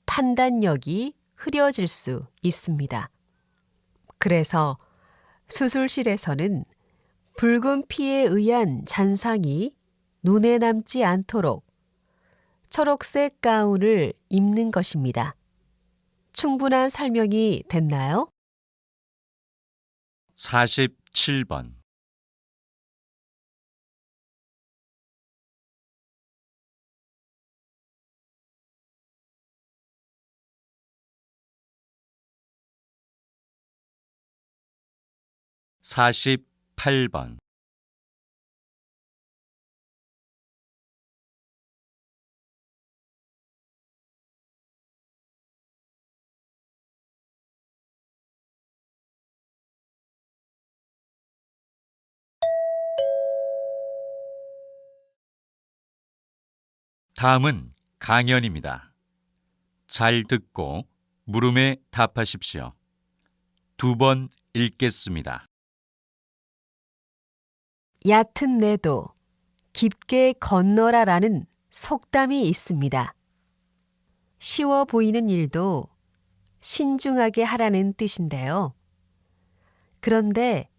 판단력이 흐려질 수 있습니다. 그래서 수술실에서는 붉은 피에 의한 잔상이 눈에 남지 않도록 초록색 가운을 입는 것입니다. 충분한 설명이 됐나요? 47번. 사십팔 번. 다음은 강연입니다. 잘 듣고 물음에 답하십시오. 2번 읽겠습니다. 얕은 내도 깊게 건너라라는 속담이 있습니다. 쉬워 보이는 일도 신중하게 하라는 뜻인데요. 그런데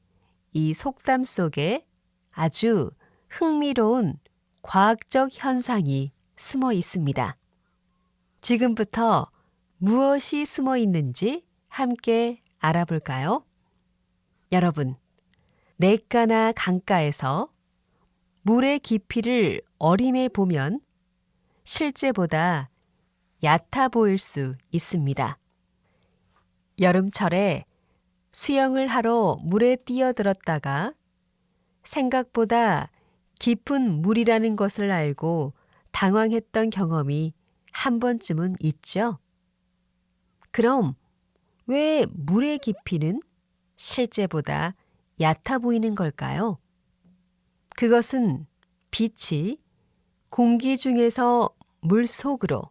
이 속담 속에 아주 흥미로운 과학적 현상이 숨어 있습니다. 지금부터 무엇이 숨어 있는지 함께 알아볼까요? 여러분, 냇가나 강가에서 물의 깊이를 어림해 보면 실제보다 얕아 보일 수 있습니다. 여름철에 수영을 하러 물에 뛰어들었다가 생각보다 깊은 물이라는 것을 알고 당황했던 경험이 한 번쯤은 있죠. 그럼 왜 물의 깊이는 실제보다 얕아 보이는 걸까요? 그것은 빛이 공기 중에서 물 속으로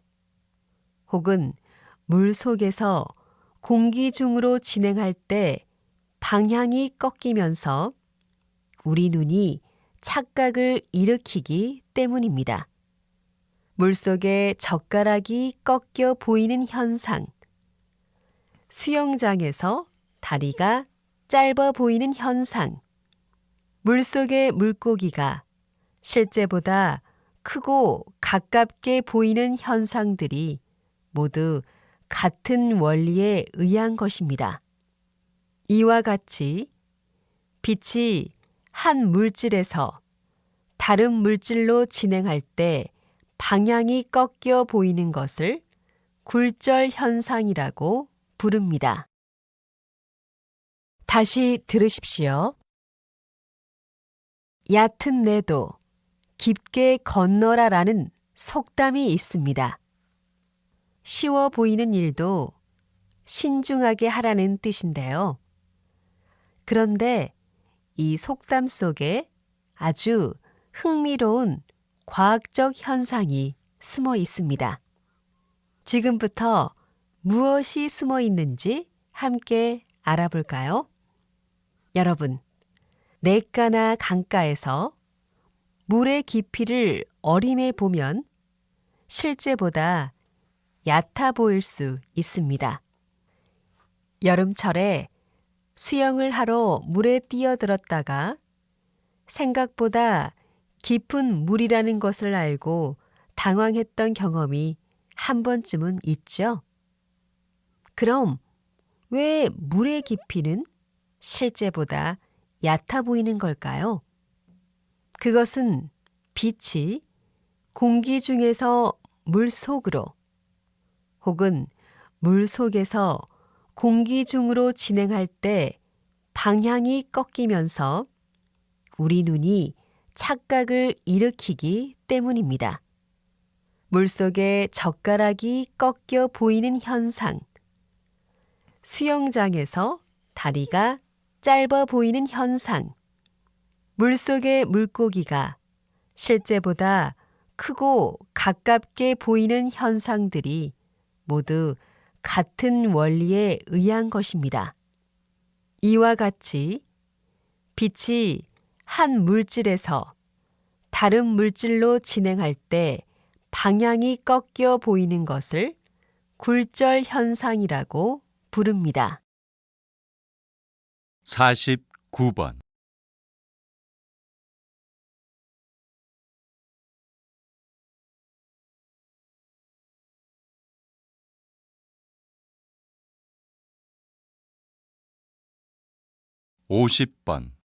혹은 물 속에서 공기 중으로 진행할 때 방향이 꺾이면서 우리 눈이 착각을 일으키기 때문입니다. 물속에 젓가락이 꺾여 보이는 현상, 수영장에서 다리가 짧아 보이는 현상, 물속의 물고기가 실제보다 크고 가깝게 보이는 현상들이 모두 같은 원리에 의한 것입니다. 이와 같이 빛이 한 물질에서 다른 물질로 진행할 때 방향이 꺾여 보이는 것을 굴절 현상이라고 부릅니다. 다시 들으십시오. 얕은 내도 깊게 건너라라는 속담이 있습니다. 쉬워 보이는 일도 신중하게 하라는 뜻인데요. 그런데 이 속담 속에 아주 흥미로운 과학적 현상이 숨어 있습니다. 지금부터 무엇이 숨어 있는지 함께 알아볼까요? 여러분, 냇가나 강가에서 물의 깊이를 어림해 보면 실제보다 얕아 보일 수 있습니다. 여름철에 수영을 하러 물에 뛰어들었다가 생각보다 깊은 물이라는 것을 알고 당황했던 경험이 한 번쯤은 있죠. 그럼 왜 물의 깊이는 실제보다 얕아 보이는 걸까요? 그것은 빛이 공기 중에서 물 속으로 혹은 물 속에서 공기 중으로 진행할 때 방향이 꺾이면서 우리 눈이 착각을 일으키기 때문입니다. 물속에 젓가락이 꺾여 보이는 현상, 수영장에서 다리가 짧아 보이는 현상, 물속의 물고기가 실제보다 크고 가깝게 보이는 현상들이 모두 같은 원리에 의한 것입니다. 이와 같이 빛이 한 물질에서 다른 물질로 진행할 때 방향이 꺾여 보이는 것을 굴절 현상이라고 부릅니다. 49번. (50번)